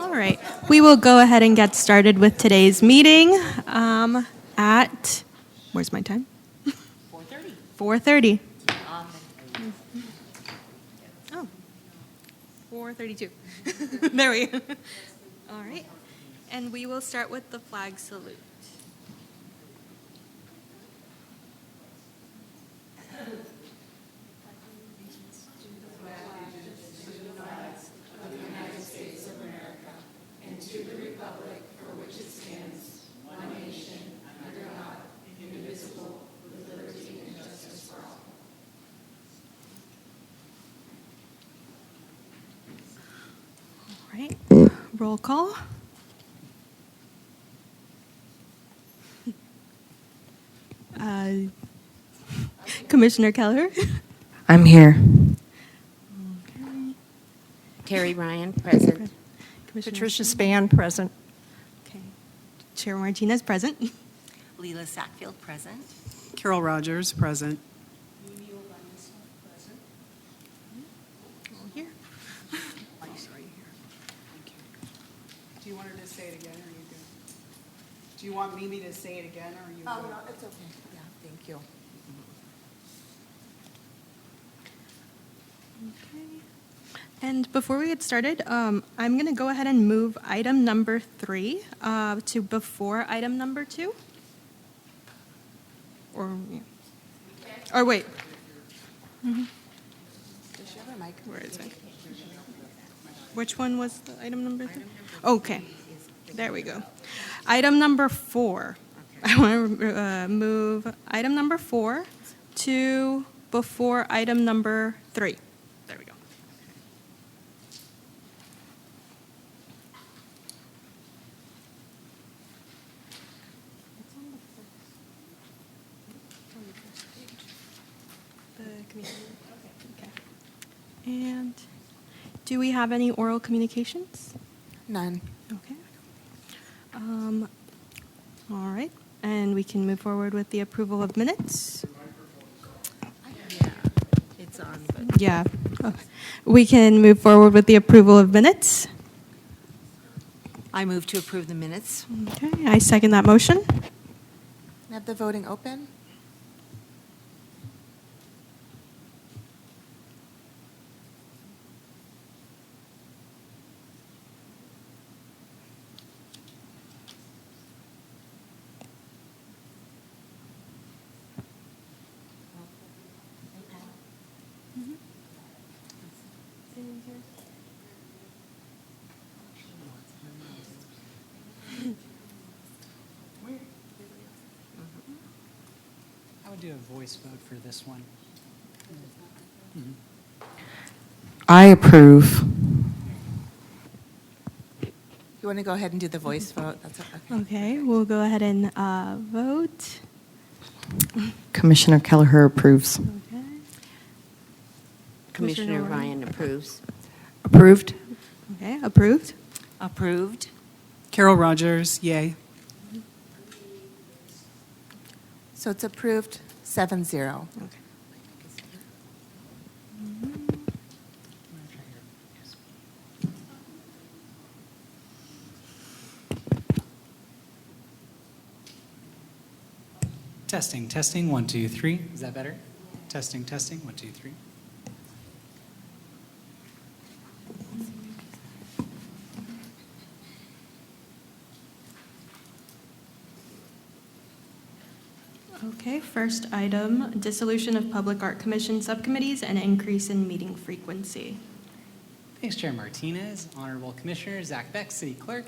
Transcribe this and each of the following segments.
All right, we will go ahead and get started with today's meeting at, where's my time? 4:30. 4:30. Oh, 4:32. There we go. All right, and we will start with the flag salute. All right, roll call. Commissioner Keller. I'm here. Terry Ryan, present. Commissioner Patricia Span, present. Okay. Chair Martinez, present. Leela Sackfield, present. Carol Rogers, present. All here. Do you want her to say it again, or are you good? Do you want Mimi to say it again, or are you good? Oh, no, it's okay. Yeah, thank you. Okay. And before we get started, I'm going to go ahead and move item number 3 to before item number 2. Or wait. Does she have a mic? Where is it? Which one was the item number 3? Okay. There we go. Item number 4. I want to move item number 4 to before item number 3. There we go. Okay. And do we have any oral communications? None. Okay. All right, and we can move forward with the approval of minutes. Yeah, it's on, but Yeah. Okay. We can move forward with the approval of minutes. I move to approve the minutes. Okay, I second that motion. Have the voting open? I would do a voice vote for this one. I approve. You want to go ahead and do the voice vote? That's okay. Okay, we'll go ahead and vote. Commissioner Kelleher approves. Okay. Commissioner Ryan approves. Approved? Okay, approved. Approved. Carol Rogers, yay. So it's approved 7-0. Okay. Testing, testing, 1, 2, 3. Is that better? Testing, testing, 1, 2, 3. Okay, first item, dissolution of Public Art Commission subcommittees and increase in meeting frequency. Thanks, Chair Martinez, Honorable Commissioner, Zach Beck, City Clerk.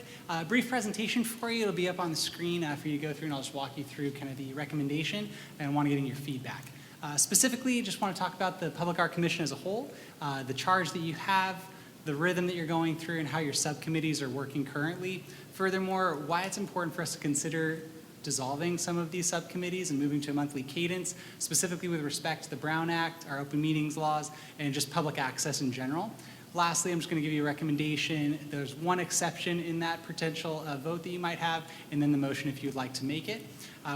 Brief presentation for you. It'll be up on the screen for you to go through, and I'll just walk you through kind of the recommendation and want to get in your feedback. Specifically, just want to talk about the Public Art Commission as a whole, the charge that you have, the rhythm that you're going through, and how your subcommittees are working currently. Furthermore, why it's important for us to consider dissolving some of these subcommittees and moving to a monthly cadence, specifically with respect to the Brown Act, our open meetings laws, and just public access in general. Lastly, I'm just going to give you a recommendation. There's one exception in that potential vote that you might have, and then the motion if you'd like to make it.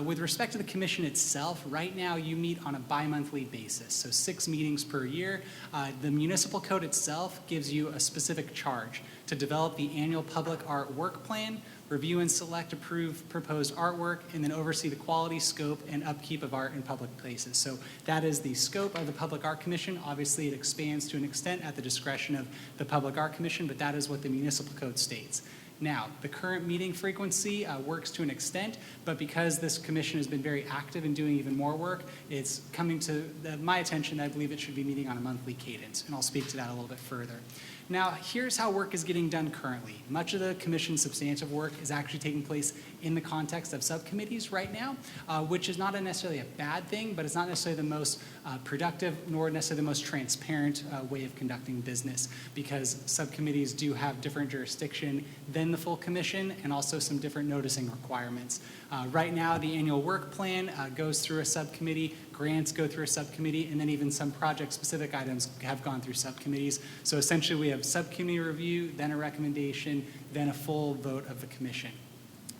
With respect to the commission itself, right now you meet on a bi-monthly basis, so 6 meetings per year. The municipal code itself gives you a specific charge to develop the annual public art work plan, review and select approved proposed artwork, and then oversee the quality, scope, and upkeep of art in public places. So that is the scope of the Public Art Commission. Obviously, it expands to an extent at the discretion of the Public Art Commission, but that is what the municipal code states. Now, the current meeting frequency works to an extent, but because this commission has been very active in doing even more work, it's coming to my attention that I believe it should be meeting on a monthly cadence, and I'll speak to that a little bit further. Now, here's how work is getting done currently. Much of the commission's substantive work is actually taking place in the context of subcommittees right now, which is not necessarily a bad thing, but it's not necessarily the most productive nor necessarily the most transparent way of conducting business, because subcommittees do have different jurisdiction than the full commission and also some different noticing requirements. Right now, the annual work plan goes through a subcommittee, grants go through a subcommittee, and then even some project-specific items have gone through subcommittees. So essentially, we have subcommittee review, then a recommendation, then a full vote of the commission.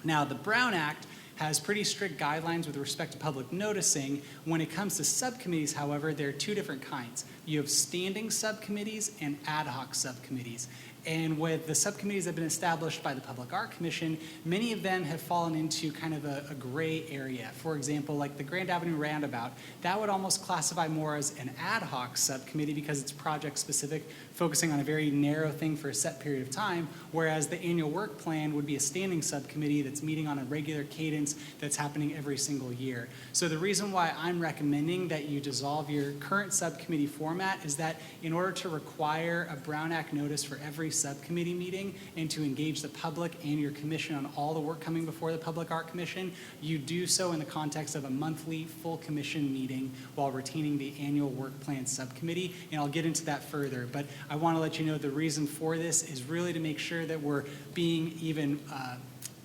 Now, the Brown Act has pretty strict guidelines with respect to public noticing. When it comes to subcommittees, however, there are 2 different kinds. You have standing subcommittees and ad hoc subcommittees. And with the subcommittees that have been established by the Public Art Commission, many of them have fallen into kind of a gray area. For example, like the Grand Avenue Roundabout, that would almost classify more as an ad hoc subcommittee because it's project specific, focusing on a very narrow thing for a set period of time, whereas the annual work plan would be a standing subcommittee that's meeting on a regular cadence that's happening every single year. So the reason why I'm recommending that you dissolve your current subcommittee format is that in order to require a Brown Act notice for every subcommittee meeting and to engage the public and your commission on all the work coming before the Public Art Commission, you do so in the context of a monthly full commission meeting while retaining the annual work plan subcommittee, and I'll get into that further. But I want to let you know the reason for this is really to make sure that we're being even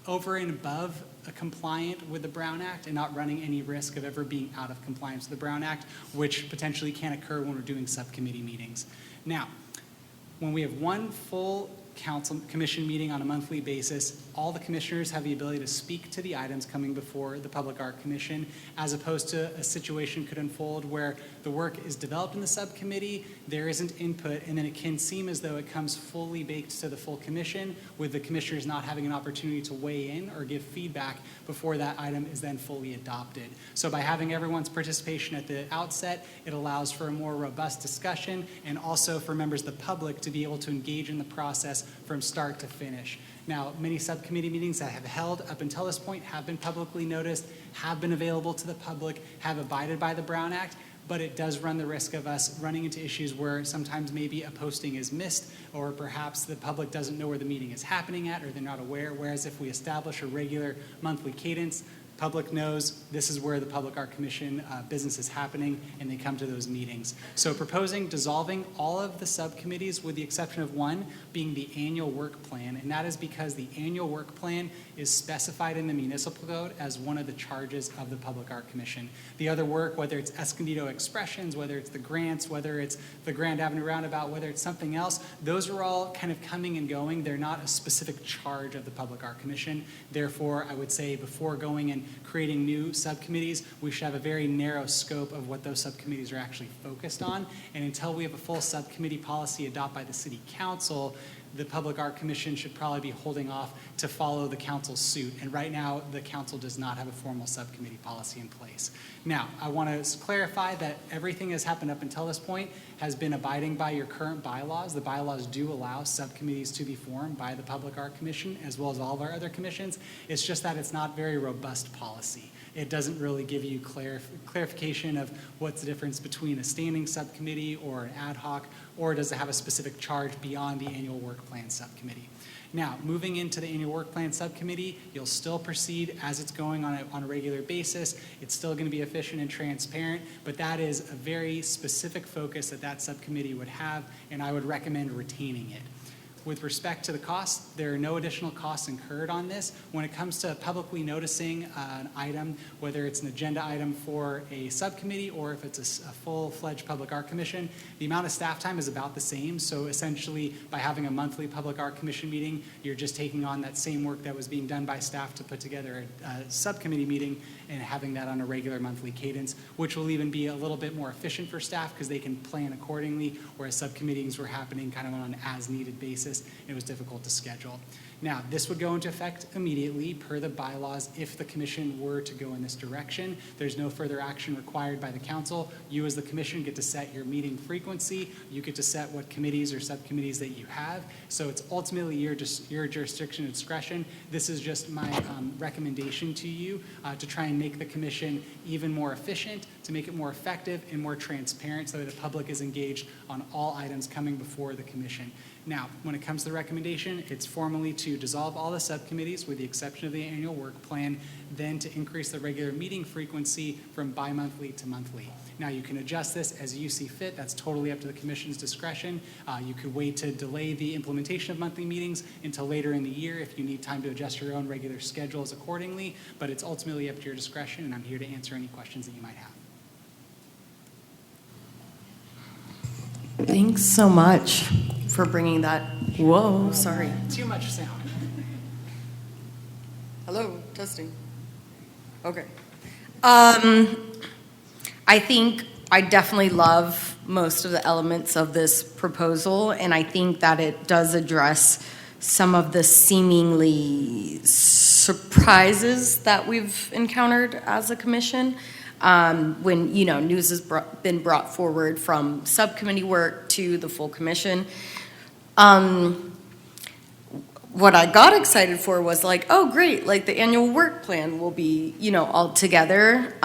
over and above compliant with the Brown Act and not running any risk of ever being out of compliance with the Brown Act, which potentially can occur when we're doing subcommittee meetings. Now, when we have one full council commission meeting on a monthly basis, all the commissioners have the ability to speak to the items coming before the Public Art Commission, as opposed to a situation could unfold where the work is developed in the subcommittee, there isn't input, and then it can seem as though it comes fully baked to the full commission, with the commissioners not having an opportunity to weigh in or give feedback before that item is then fully adopted. So by having everyone's participation at the outset, it allows for a more robust discussion and also for members of the public to be able to engage in the process from start to finish. Now, many subcommittee meetings that have held up until this point have been publicly noticed, have been available to the public, have abided by the Brown Act, but it does run the risk of us running into issues where sometimes maybe a posting is missed, or perhaps the public doesn't know where the meeting is happening at, or they're not aware, whereas if we establish a regular monthly cadence, public knows this is where the Public Art Commission business is happening, and they come to those meetings. So proposing dissolving all of the subcommittees with the exception of one being the annual work plan, and that is because the annual work plan is specified in the municipal code as one of the charges of the Public Art Commission. The other work, whether it's Escondido expressions, whether it's the grants, whether it's the Grand Avenue Roundabout, whether it's something else, those are all kind of coming and going. They're not a specific charge of the Public Art Commission. Therefore, I would say before going and creating new subcommittees, we should have a very narrow scope of what those subcommittees are actually focused on. And until we have a full subcommittee policy adopted by the City Council, the Public Art Commission should probably be holding off to follow the council's suit. And right now, the council does not have a formal subcommittee policy in place. Now, I want to clarify that everything that's happened up until this point has been abiding by your current bylaws. The bylaws do allow subcommittees to be formed by the Public Art Commission, as well as all of our other commissions. It's just that it's not very robust policy. It doesn't really give you clarification of what's the difference between a standing subcommittee or an ad hoc, or does it have a specific charge beyond the annual work plan subcommittee. Now, moving into the annual work plan subcommittee, you'll still proceed as it's going on a regular basis. It's still going to be efficient and transparent, but that is a very specific focus that that subcommittee would have, and I would recommend retaining it. With respect to the cost, there are no additional costs incurred on this. When it comes to publicly noticing an item, whether it's an agenda item for a subcommittee or if it's a full-fledged Public Art Commission, the amount of staff time is about the same. So essentially, by having a monthly Public Art Commission meeting, you're just taking on that same work that was being done by staff to put together a subcommittee meeting and having that on a regular monthly cadence, which will even be a little bit more efficient for staff because they can plan accordingly, whereas subcommittees were happening kind of on an as-needed basis. It was difficult to schedule. Now, this would go into effect immediately per the bylaws if the commission were to go in this direction. There's no further action required by the council. You as the commission get to set your meeting frequency. You get to set what committees or subcommittees that you have. So it's ultimately your jurisdiction and discretion. This is just my recommendation to you to try and make the commission even more efficient, to make it more effective and more transparent so that the public is engaged on all items coming before the commission. Now, when it comes to the recommendation, it's formally to dissolve all the subcommittees with the exception of the annual work plan, then to increase the regular meeting frequency from bi-monthly to monthly. Now, you can adjust this as you see fit. That's totally up to the commission's discretion. You could wait to delay the implementation of monthly meetings until later in the year if you need time to adjust your own regular schedules accordingly, but it's ultimately up to your discretion, and I'm here to answer any questions that you might have. Thanks so much for bringing that. Whoa, sorry. Too much sound. Hello, testing. Okay. I think I definitely love most of the elements of this proposal, and I think that it does address some of the seemingly surprises that we've encountered as a commission. When, news has been brought forward from subcommittee work to the full commission. What I got excited for was like, oh, great, like the annual work plan will be, all together.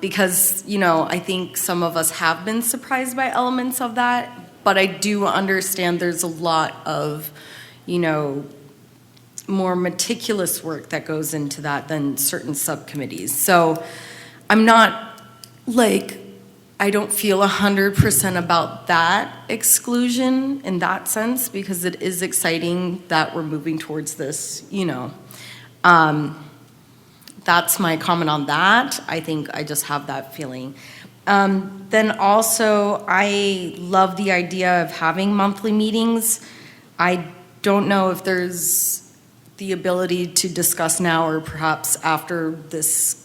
Because, I think some of us have been surprised by elements of that, but I do understand there's a lot of, more meticulous work that goes into that than certain subcommittees. So I'm not I don't feel 100% about that exclusion in that sense, because it is exciting that we're moving towards this, That's my comment on that. I think I just have that feeling. Then also, I love the idea of having monthly meetings. I don't know if there's the ability to discuss now or perhaps after this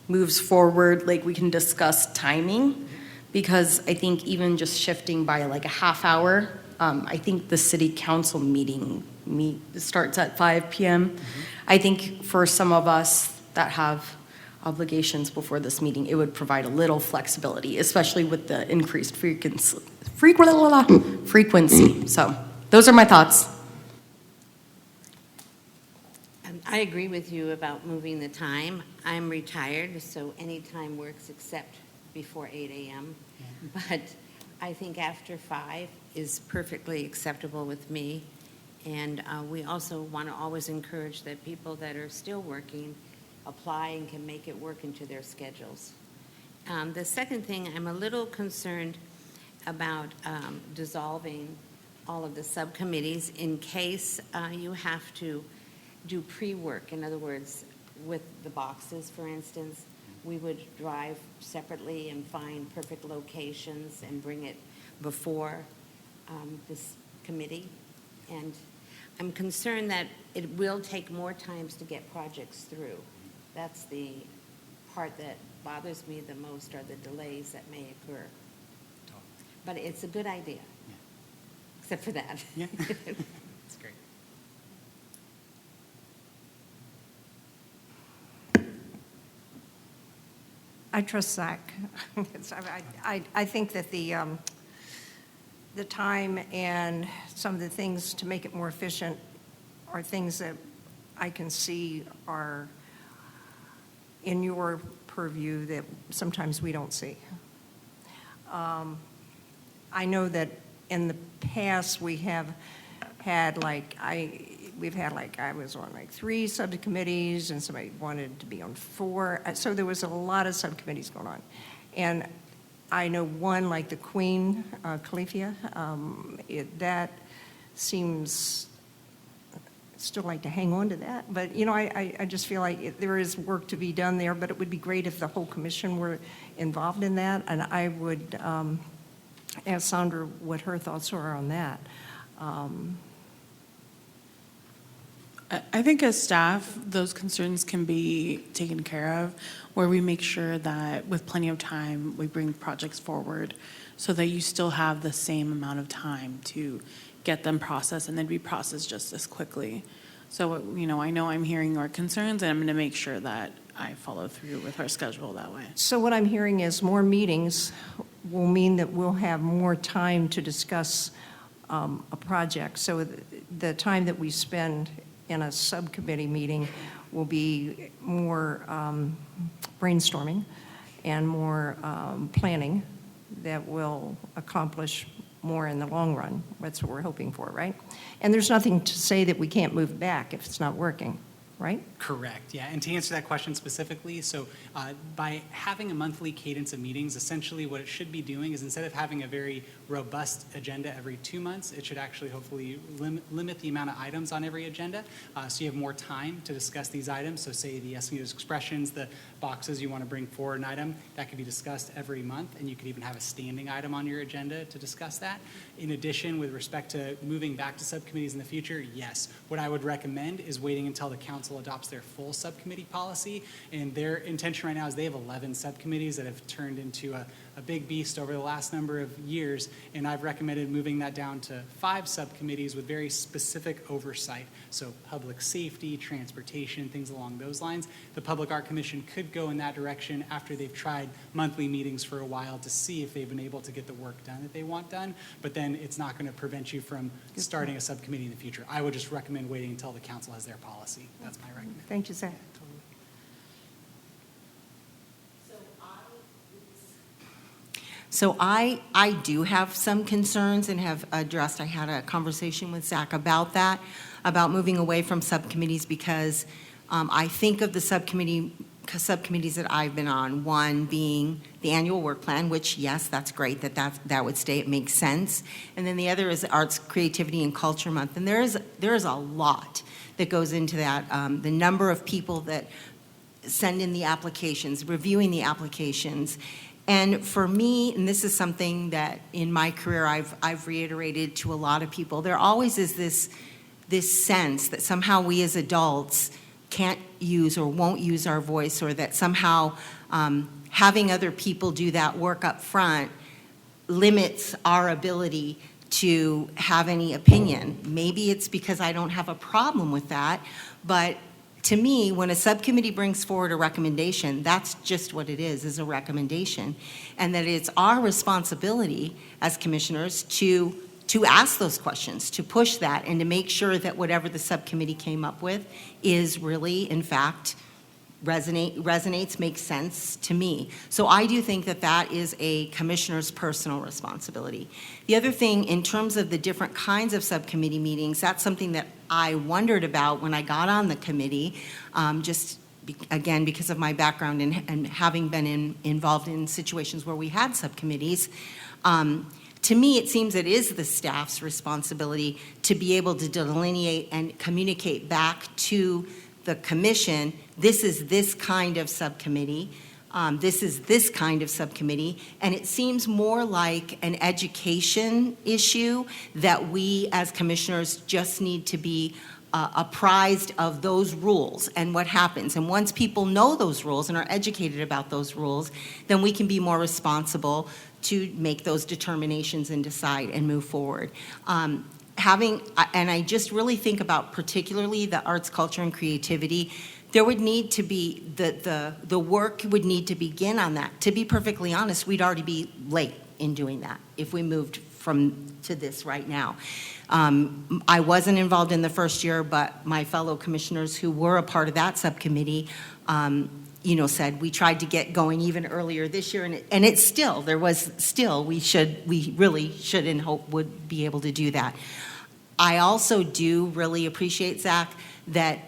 moves forward, we can discuss timing, because I think even just shifting by a half hour, I think the city council meeting starts at 5 p.m. Mm-hmm. I think for some of us that have obligations before this meeting, it would provide a little flexibility, especially with the increased frequency. So those are my thoughts. I agree with you about moving the time. I'm retired, so any time works except before 8 a.m. But I think after 5 is perfectly acceptable with me. And we also want to always encourage that people that are still working apply and can make it work into their schedules. The second thing, I'm a little concerned about dissolving all of the subcommittees in case you have to do pre-work. In other words, with the boxes, for instance, we would drive separately and find perfect locations and bring it before this committee. And I'm concerned that it will take more times to get projects through. That's the part that bothers me the most, are the delays that may occur. But it's a good idea, except for that. Yeah, that's great. I trust Zach. I think that the time and some of the things to make it more efficient are things that I can see are in your purview that sometimes we don't see. I know that in the past we have had I was on 3 subcommittees, and somebody wanted to be on 4. So there was a lot of subcommittees going on. And I know one, like the Queen, Califia, seems, still like to hang on to that, but, you know, I just feel like there is work to be done there, but it would be great if the whole commission were involved in that, and I would ask Sandra what her thoughts are on that. I think as staff, those concerns can be taken care of, where we make sure that with plenty of time, we bring projects forward so that you still have the same amount of time to get them processed and then be processed just as quickly. So, you know I'm hearing your concerns, and I'm going to make sure that I follow through with our schedule that way. So what I'm hearing is more meetings will mean that we'll have more time to discuss a project. So the time that we spend in a subcommittee meeting will be more brainstorming and more planning that will accomplish more in the long run. That's what we're hoping for, right? And there's nothing to say that we can't move back if it's not working, right? Correct, yeah. And to answer that question specifically, so by having a monthly cadence of meetings, essentially what it should be doing is instead of having a very robust agenda every 2 months, it should actually hopefully limit the amount of items on every agenda, so you have more time to discuss these items. So say the Escondido expressions, the boxes you want to bring forward an item, that could be discussed every month, and you could even have a standing item on your agenda to discuss that. In addition, with respect to moving back to subcommittees in the future, yes. What I would recommend is waiting until the council adopts their full subcommittee policy, and their intention right now is they have 11 subcommittees that have turned into a big beast over the last number of years, and I've recommended moving that down to 5 subcommittees with very specific oversight. So public safety, transportation, things along those lines. The Public Art Commission could go in that direction after they've tried monthly meetings for a while to see if they've been able to get the work done that they want done, but then it's not going to prevent you from starting a subcommittee in the future. I would just recommend waiting until the council has their policy. That's my recommendation. Thank you, Zach. So I do have some concerns and have addressed, I had a conversation with Zach about that, about moving away from subcommittees, because I think of the subcommittees that I've been on, one being the annual work plan, which, yes, that's great that would stay, it makes sense. And then the other is Arts, Creativity, and Culture Month. And there is a lot that goes into that. The number of people that send in the applications, reviewing the applications. And for me, and this is something that in my career I've reiterated to a lot of people, there always is this sense that somehow we as adults can't use or won't use our voice, or that somehow having other people do that work up front limits our ability to have any opinion. Maybe it's because I don't have a problem with that, but to me, when a subcommittee brings forward a recommendation, that's just what it is a recommendation. And that it's our responsibility as commissioners to ask those questions, to push that, and to make sure that whatever the subcommittee came up with is really, in fact, resonates, makes sense to me. So I do think that is a commissioner's personal responsibility. The other thing, in terms of the different kinds of subcommittee meetings, that's something that I wondered about when I got on the committee, again, because of my background and having been involved in situations where we had subcommittees. To me, it seems it is the staff's responsibility to be able to delineate and communicate back to the commission, this is this kind of subcommittee, this is this kind of subcommittee, and it seems more like an education issue that we as commissioners just need to be apprised of those rules and what happens. And once people know those rules and are educated about those rules, then we can be more responsible to make those determinations and decide and move forward. And I just really think about particularly the arts, culture, and creativity. There would need to be, the work would need to begin on that. To be perfectly honest, we'd already be late in doing that if we moved to this right now. I wasn't involved in the first year, but my fellow commissioners who were a part of that subcommittee, said we tried to get going even earlier this year, and it's still, we really should and hope would be able to do that. I also do really appreciate, Zach, that,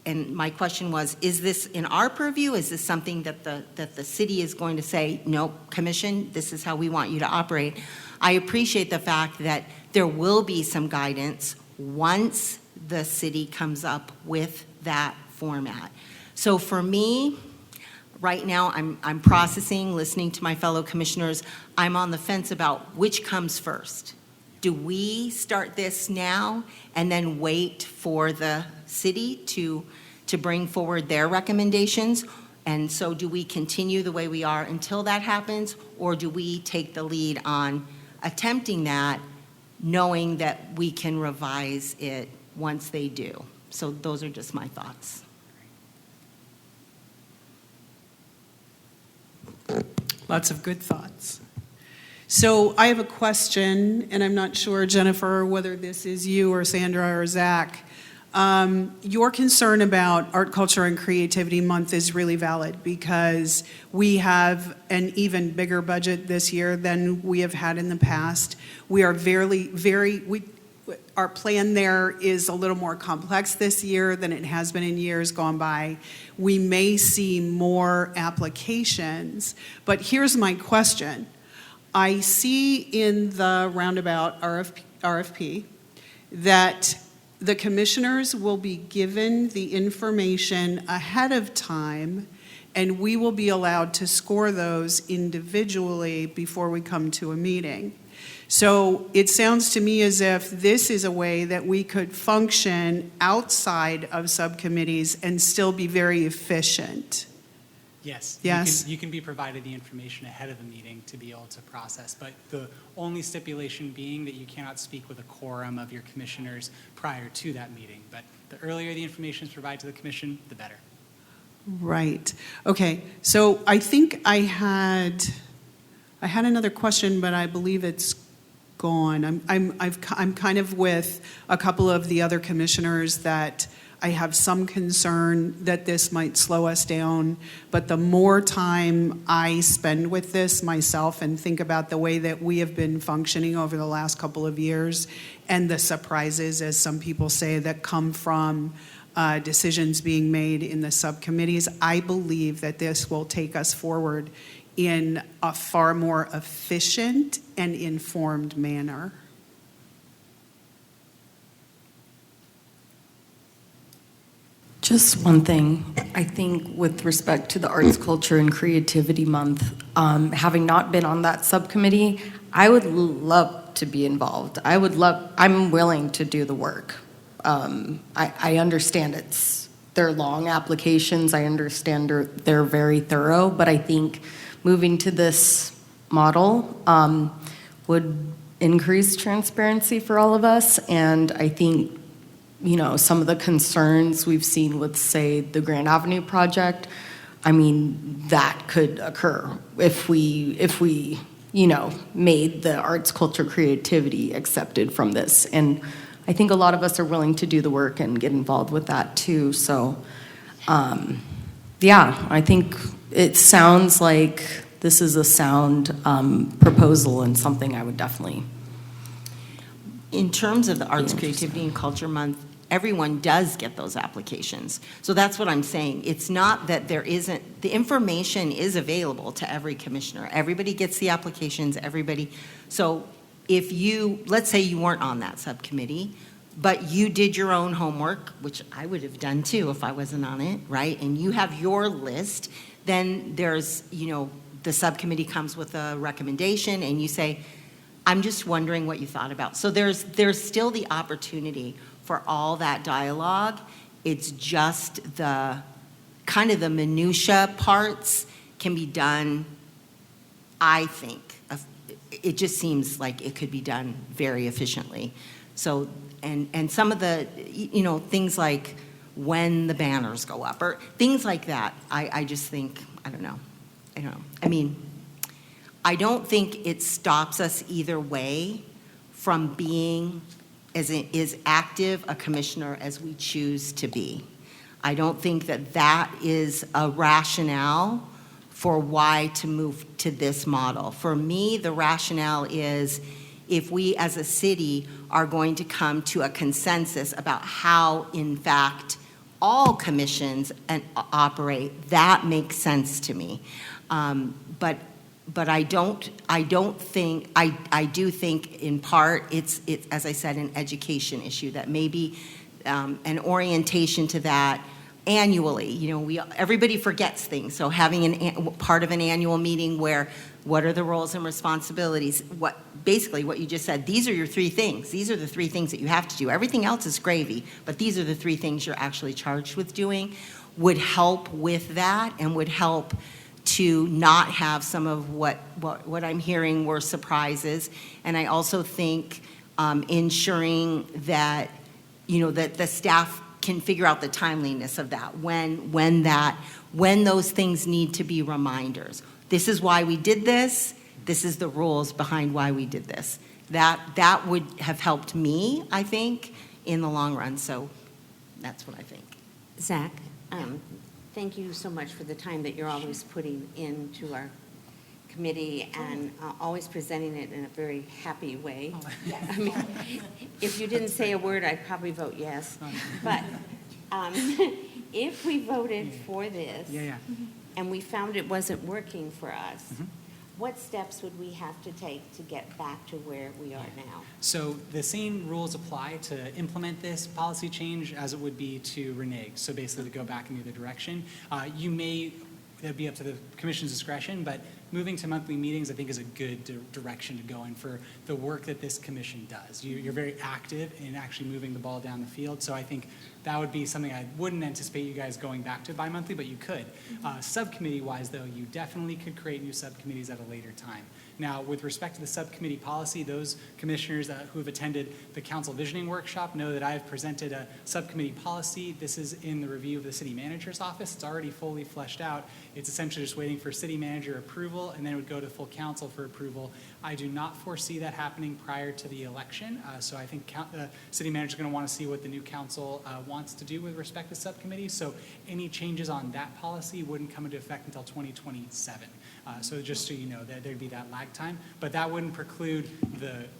and my question was, is this in our purview? Is this something that the city is going to say, no, commission, this is how we want you to operate? I appreciate the fact that there will be some guidance once the city comes up with that format. So for me, right now, I'm processing, listening to my fellow commissioners. I'm on the fence about which comes first. Do we start this now and then wait for the city to bring forward their recommendations? And so do we continue the way we are until that happens? Or do we take the lead on attempting that, knowing that we can revise it once they do? So those are just my thoughts. Lots of good thoughts. So I have a question, and I'm not sure, Jennifer, whether this is you or Sandra or Zach. Your concern about Art, Culture, and Creativity Month is really valid because we have an even bigger budget this year than we have had in the past. We are our plan there is a little more complex this year than it has been in years gone by. We may see more applications, but here's my question. I see in the roundabout RFP that the commissioners will be given the information ahead of time, and we will be allowed to score those individually before we come to a meeting. So it sounds to me as if this is a way that we could function outside of subcommittees and still be very efficient. Yes. Yes. You can be provided the information ahead of the meeting to be able to process, but the only stipulation being that you cannot speak with a quorum of your commissioners prior to that meeting. But the earlier the information is provided to the commission, the better. Right. Okay. So I think I had another question, but I believe it's gone. I'm kind of with a couple of the other commissioners that I have some concern that this might slow us down, but the more time I spend with this myself and think about the way that we have been functioning over the last couple of years and the surprises, as some people say, that come from decisions being made in the subcommittees, I believe that this will take us forward in a far more efficient and informed manner. Just one thing, I think with respect to the Arts, Culture, and Creativity Month, having not been on that subcommittee, I would love to be involved. I'm willing to do the work. I understand they're long applications. I understand they're very thorough, but I think moving to this model would increase transparency for all of us, and I think some of the concerns we've seen with, say, the Grand Avenue project, I mean, that could occur if we made the arts, culture, creativity accepted from this. And I think a lot of us are willing to do the work and get involved with that too. So, I think it sounds like this is a sound proposal and something I would definitely. In terms of the Arts, Creativity, and Culture Month, everyone does get those applications. So that's what I'm saying. It's not that there isn't, the information is available to every commissioner. Everybody gets the applications, everybody. So if let's say you weren't on that subcommittee, but you did your own homework, which I would have done too if I wasn't on it, right? And you have your list, then there's, the subcommittee comes with a recommendation and you say, I'm just wondering what you thought about. So there's still the opportunity for all that dialogue. It's just the kind of the minutia parts can be done, I think. It just seems like it could be done very efficiently. So, and some of the, things like when the banners go up or things like that, I just think, I don't know. I mean, I don't think it stops us either way from being as active a commissioner as we choose to be. I don't think that is a rationale for why to move to this model. For me, the rationale is if we as a city are going to come to a consensus about how, in fact, all commissions operate, that makes sense to me. But but I don't think, I do think in part, it's, as I said, an education issue, that maybe an orientation to that annually. You know, everybody forgets things, so having part of an annual meeting where, what are the roles and responsibilities? Basically what you just said, these are your 3 things. These are the 3 things that you have to do. Everything else is gravy, but these are the 3 things you're actually charged with doing, would help with that, and would help to not have some of what I'm hearing were surprises. And I also think ensuring that, you know, that the staff can figure out the timeliness of that, when those things need to be reminders. This is why we did this. This is the rules behind why we did this. That would have helped me, I think, in the long run. So that's what I think. Zach, thank you so much for the time that you're always putting into our committee and always presenting it in a very happy way. I mean, if you didn't say a word, I'd probably vote yes. But if we voted for this and we found it wasn't working for us, what steps would we have to take to get back to where we are now? So the same rules apply to implement this policy change as it would be to renege. So basically to go back in the other direction. That'd be up to the commission's discretion, but moving to monthly meetings, I think, is a good direction to go in for the work that this commission does. You're very active in actually moving the ball down the field, so I think that would be something I wouldn't anticipate you guys going back to bi-monthly, but you could. Subcommittee-wise, though, you definitely could create new subcommittees at a later time. Now, with respect to the subcommittee policy, those commissioners who have attended the council visioning workshop know that I have presented a subcommittee policy. This is in the review of the city manager's office. It's already fully fleshed out. It's essentially just waiting for city manager approval, and then it would go to full council for approval. I do not foresee that happening prior to the election, so I think the city manager is going to want to see what the new council wants to do with respect to subcommittees. So any changes on that policy wouldn't come into effect until 2027. So just so you know, that there'd be that lag time, but that wouldn't preclude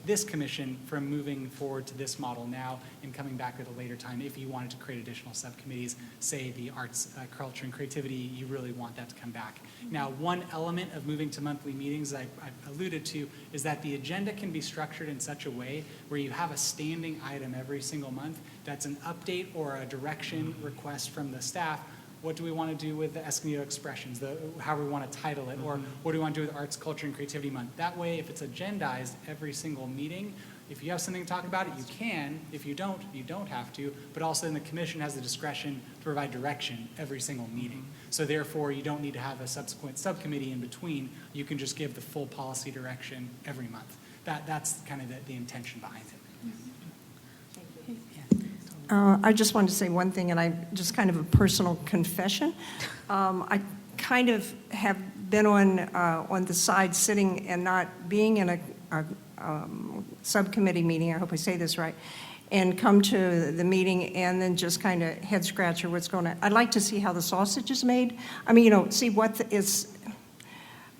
this commission from moving forward to this model now and coming back at a later time if you wanted to create additional subcommittees, say the arts, culture, and creativity, you really want that to come back. Now, one element of moving to monthly meetings I alluded to is that the agenda can be structured in such a way where you have a standing item every single month that's an update or a direction request from the staff. What do we want to do with the Escondido expressions, how we want to title it, or what do we want to do with Arts, Culture, and Creativity Month? That way, if it's agendized every single meeting, if you have something to talk about it, you can. If you don't, you don't have to. But also then the commission has the discretion to provide direction every single meeting. So therefore, you don't need to have a subsequent subcommittee in between. You can just give the full policy direction every month. That's kind of the intention behind it. I just wanted to say one thing, and I just kind of a personal confession. I kind of have been on the side sitting and not being in a subcommittee meeting, I hope I say this right, and come to the meeting and then just kind of head scratcher what's going on. I'd like to see how the sausage is made. I mean, you know, see what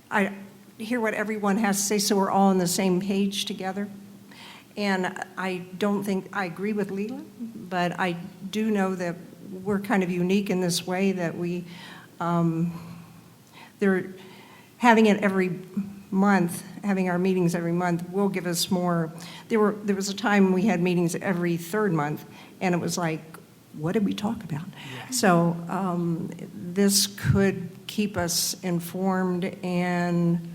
I hear what everyone has to say so we're all on the same page together. And I don't think I agree with Leland, but I do know that we're kind of unique in this way that they're having it every month, having our meetings every month will give us more. There was a time we had meetings every third month, and it was like, what did we talk about? Yeah. So this could keep us informed and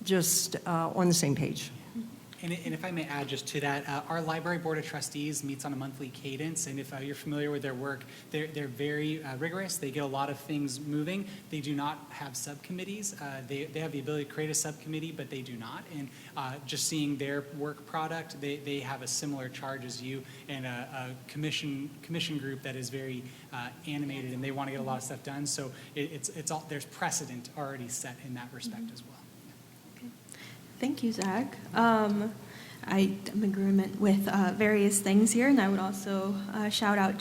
just on the same page. And if I may add just to that, our library board of trustees meets on a monthly cadence, and if you're familiar with their work, they're very rigorous. They get a lot of things moving. They do not have subcommittees. They have the ability to create a subcommittee, but they do not. And just seeing their work product, they have a similar charge as you, and a commission group that is very animated, and they want to get a lot of stuff done. So it's all, there's precedent already set in that respect as well. Thank you, Zach. I am in agreement with various things here, and I would also shout out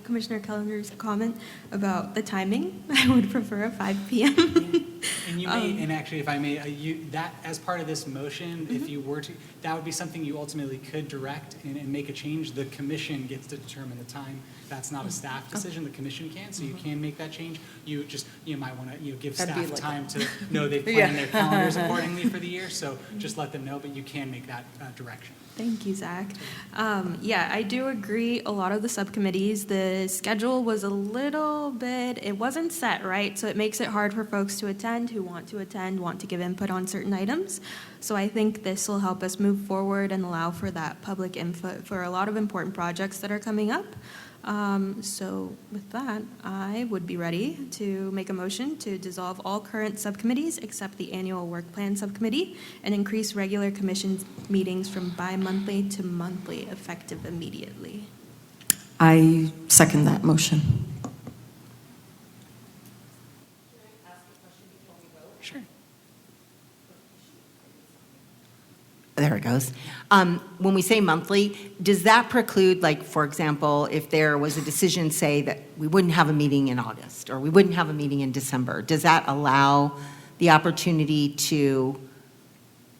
Commissioner Kellender's comment about the timing. I would prefer a 5 p.m. And you may, and actually, if I may, that, as part of this motion, if you were to, that would be something you ultimately could direct and make a change. The commission gets to determine the time. That's not a staff decision, the commission can, so you can make that change. You might want to, give That'd be staff like time to know they plan their calendars accordingly for the year, so just let them know, but you can make that direction. Thank you, Zach. Yeah, I do agree. A lot of the subcommittees, the schedule was a little bit, it wasn't set, right? So it makes it hard for folks to attend, who want to attend, want to give input on certain items. So I think this will help us move forward and allow for that public input for a lot of important projects that are coming up. So with that, I would be ready to make a motion to dissolve all current subcommittees except the annual work plan subcommittee and increase regular commission meetings from bi-monthly to monthly, effective immediately. I second that motion. Sure. There it goes. When we say monthly, does that preclude, like, for example, if there was a decision, say, that we wouldn't have a meeting in August, or we wouldn't have a meeting in December, does that allow the opportunity to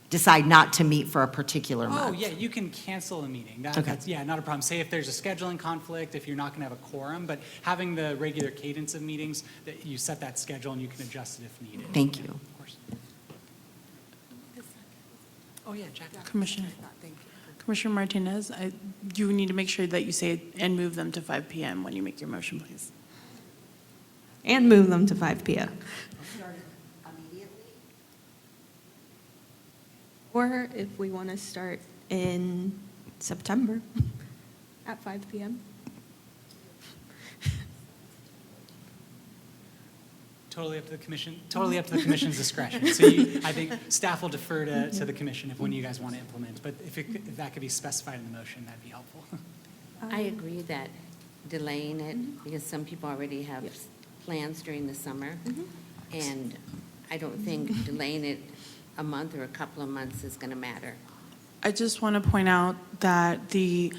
decide not to meet for a particular month? Oh, yeah, you can cancel a meeting. Okay. That's, yeah, not a problem. Say if there's a scheduling conflict, if you're not going to have a quorum, but having the regular cadence of meetings, that you set that schedule and you can adjust it if needed. Thank you. Yeah, of course. Oh, yeah, Jack. Commissioner Martinez, you need to make sure that you say and move them to 5 p.m. when you make your motion, please. And move them to 5 p.m. Or if we want to start in September at 5 p.m. Totally up to the commission, totally up to the commission's discretion. So I think staff will defer to the commission if when you guys want to implement, but if that could be specified in the motion, that'd be helpful. I agree that delaying it, because some people already have plans during the summer, and I don't think delaying it a month or a couple of months is going to matter. I just want to point out that the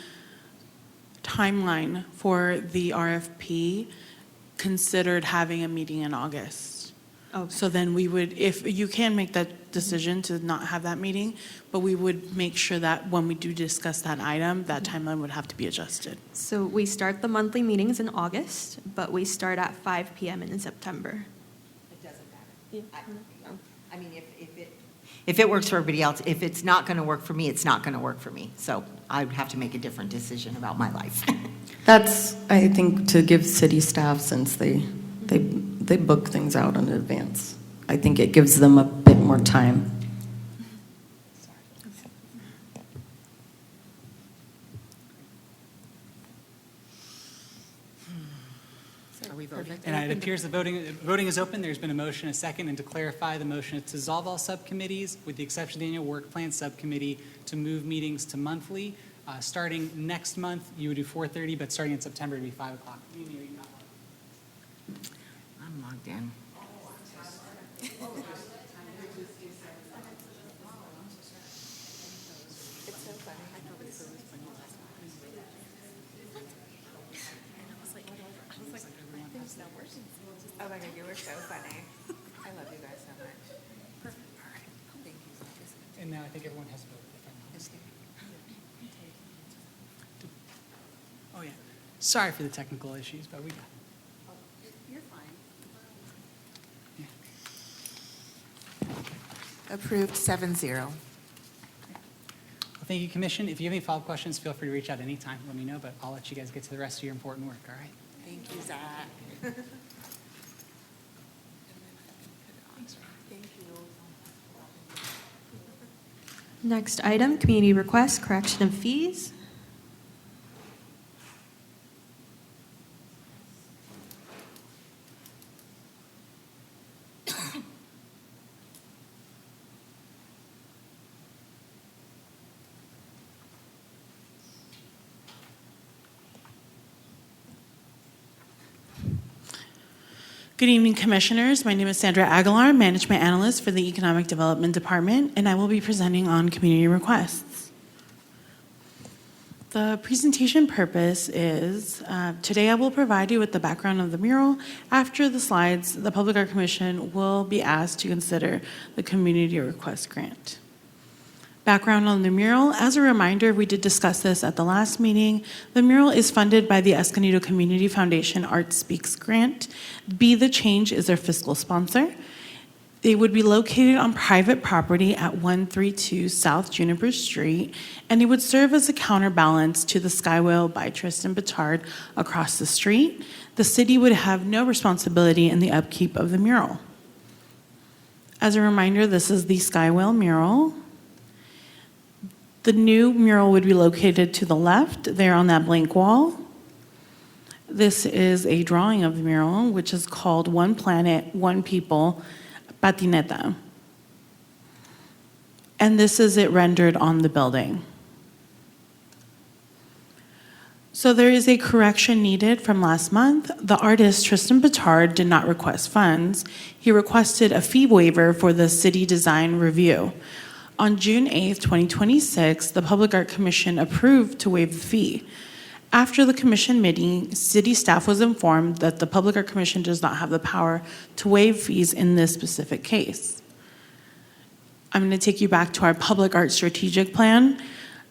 timeline for the RFP considered having a meeting in August. Okay. So then we would, if you can make that decision to not have that meeting, but we would make sure that when we do discuss that item, that timeline would have to be adjusted. So we start the monthly meetings in August, but we start at 5 p.m. in September. It doesn't matter. I mean, if it works for everybody else, if it's not going to work for me, it's not going to work for me. So I would have to make a different decision about my life. That's, I think, to give city staff, since they book things out in advance. I think it gives them a bit more time. Are we voting? And it appears the voting is open. There's been a motion, a second, and to clarify, the motion is to dissolve all subcommittees with the exception of the annual work plan subcommittee to move meetings to monthly. Starting next month, you would do 4:30, but starting in September, it'd be 5 o'clock. I'm logged in. Oh my God, you were so funny. I love you guys so much. Perfect. All right. Thank you. And now I think everyone has voted, if I'm not mistaken. Oh, yeah. Sorry for the technical issues, but we got it. You're fine. Yeah. Approved 7-0. Well, thank you, Commission. If you have any follow-up questions, feel free to reach out anytime. Let me know, but I'll let you guys get to the rest of your important work, all right? Thank you, Zach. Thank you. Next item, community requests, correction of fees. Good evening, Commissioners. My name is Sandra Aguilar, Management Analyst for the Economic Development Department, and I will be presenting on community requests. The presentation purpose is, today I will provide you with the background of the mural. After the slides, the Public Art Commission will be asked to consider the community request grant. Background on the mural. As a reminder, we did discuss this at the last meeting. The mural is funded by the Escondido Community Foundation Art Speaks grant. Be the Change is their fiscal sponsor. They would be located on private property at 132 South Juniper Street, and it would serve as a counterbalance to the Skywhale by Tristan Bittard across the street. The city would have no responsibility in the upkeep of the mural. As a reminder, this is the Skywhale mural. The new mural would be located to the left, there on that blank wall. This is a drawing of the mural, which is called One Planet, One People, Patineta. And this is it rendered on the building. So there is a correction needed from last month. The artist, Tristan Bittard, did not request funds. He requested a fee waiver for the city design review. On June 8th, 2026, the Public Art Commission approved to waive the fee. After the commission meeting, city staff was informed that the Public Art Commission does not have the power to waive fees in this specific case. I'm going to take you back to our Public Art Strategic Plan.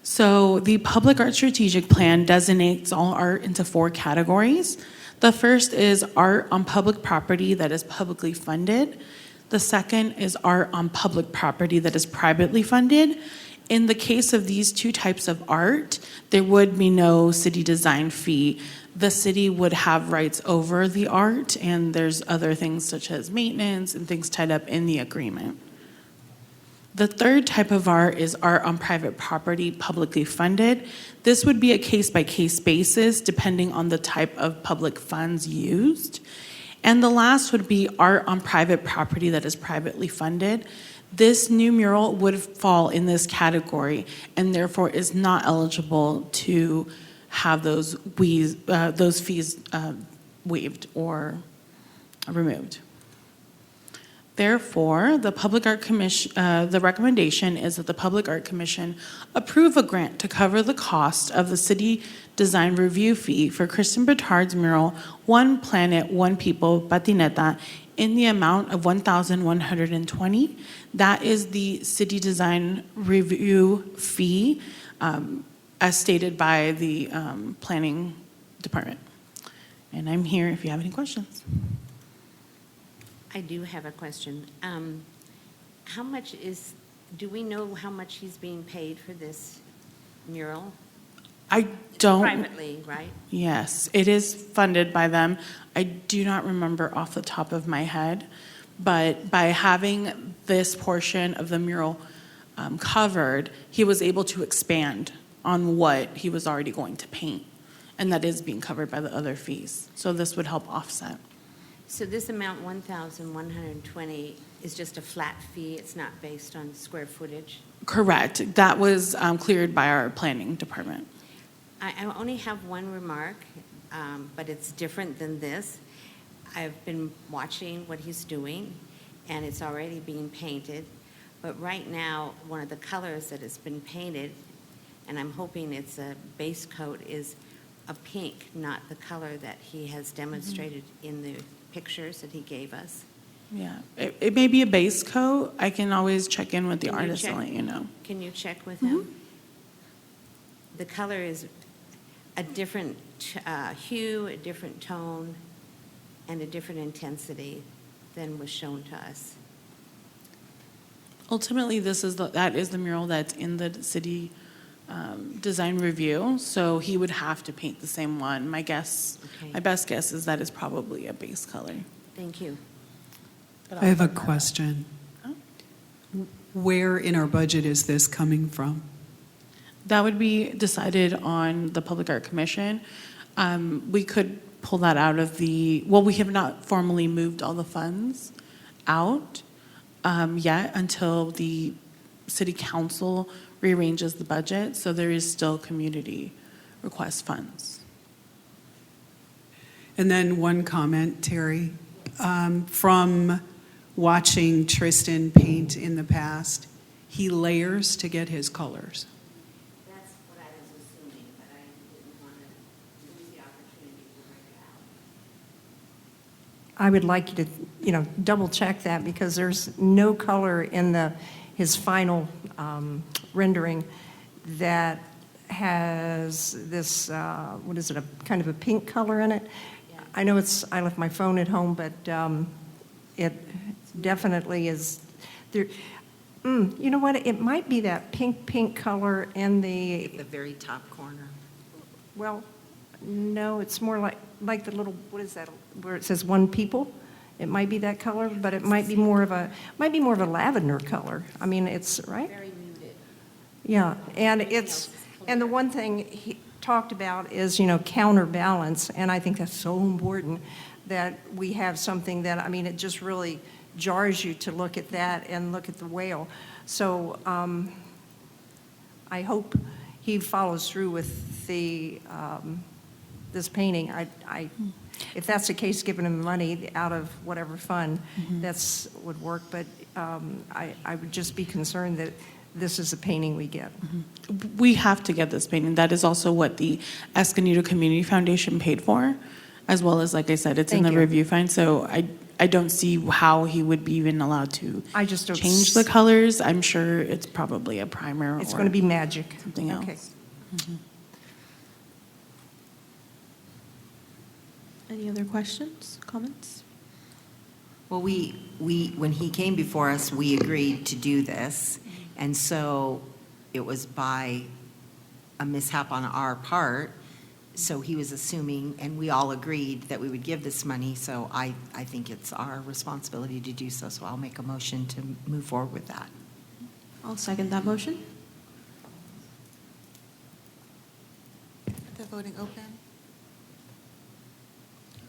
So the Public Art Strategic Plan designates all art into 4 categories. The first is art on public property that is publicly funded. The second is art on public property that is privately funded. In the case of these 2 types of art, there would be no city design fee. The city would have rights over the art, and there's other things such as maintenance and things tied up in the agreement. The third type of art is art on private property, publicly funded. This would be a case-by-case basis, depending on the type of public funds used. And the last would be art on private property that is privately funded. This new mural would fall in this category and therefore is not eligible to have those fees waived or removed. Therefore, the Public Art Commission, the recommendation is that the Public Art Commission approve a grant to cover the cost of the city design review fee for Tristan Bittard's mural, One Planet, One People, Patineta, in the amount of $1,120. That is the city design review fee as stated by the planning department. And I'm here if you have any questions. I do have a question. Do we know how much he's being paid for this mural? I don't. Privately, right? Yes, it is funded by them. I do not remember off the top of my head, but by having this portion of the mural covered, he was able to expand on what he was already going to paint, and that is being covered by the other fees. So this would help offset. So this amount, 1,120, is just a flat fee? It's not based on square footage? Correct. That was cleared by our planning department. I only have one remark, but it's different than this. I've been watching what he's doing, and it's already being painted. But right now, one of the colors that has been painted, and I'm hoping it's a base coat, is a pink, not the color that he has demonstrated in the pictures that he gave us. Yeah, it may be a base coat. I can always check in with the Can you artist and check? let you know. Can you check with him? The color is a different hue, a different tone, and a different intensity than was shown to us. Ultimately, that is the mural that's in the city design review, so he would have to paint the same one. My best guess is that it's probably a base color. Thank you. I have a question. Where in our budget is this coming from? That would be decided on the Public Art Commission. We could pull that out of we have not formally moved all the funds out yet until the city council rearranges the budget, so there is still community request funds. And then one comment, Terry. From watching Tristan paint in the past, he layers to get his colors. That's what I was assuming, but I I would like you to, double check that because there's no color in his final rendering that has this, what is it, a kind of a pink color in it. I know I left my phone at home, but it definitely is there. You know what? It might be that pink color in The very top corner. well, no, it's more like the little, what is that, where it says one people? It might be that color, but it might be more of a lavender color. I mean, it's, right? Very muted. Yeah, and the one thing he talked about is, counterbalance, and I think that's so important that we have something that, I mean, it just really jars you to look at that and look at the whale. So I hope he follows through with this painting. If that's the case, giving him money out of whatever fund, that's would work. But I would just be concerned that this is a painting we get. We have to get this painting. That is also what the Escondido Community Foundation paid for, as well as, like I said, it's in Thank the you. review fine. So I don't see how he would be even allowed to I just don't change the colors. I'm sure it's probably a primer It's or going to be magic. something else. Okay. Any other questions, comments? Well, when he came before us, we agreed to do this, and so it was by a mishap on our part, so he was assuming, and we all agreed that we would give this money, so I think it's our responsibility to do so, so I'll make a motion to move forward with that. I'll second that motion. The voting open?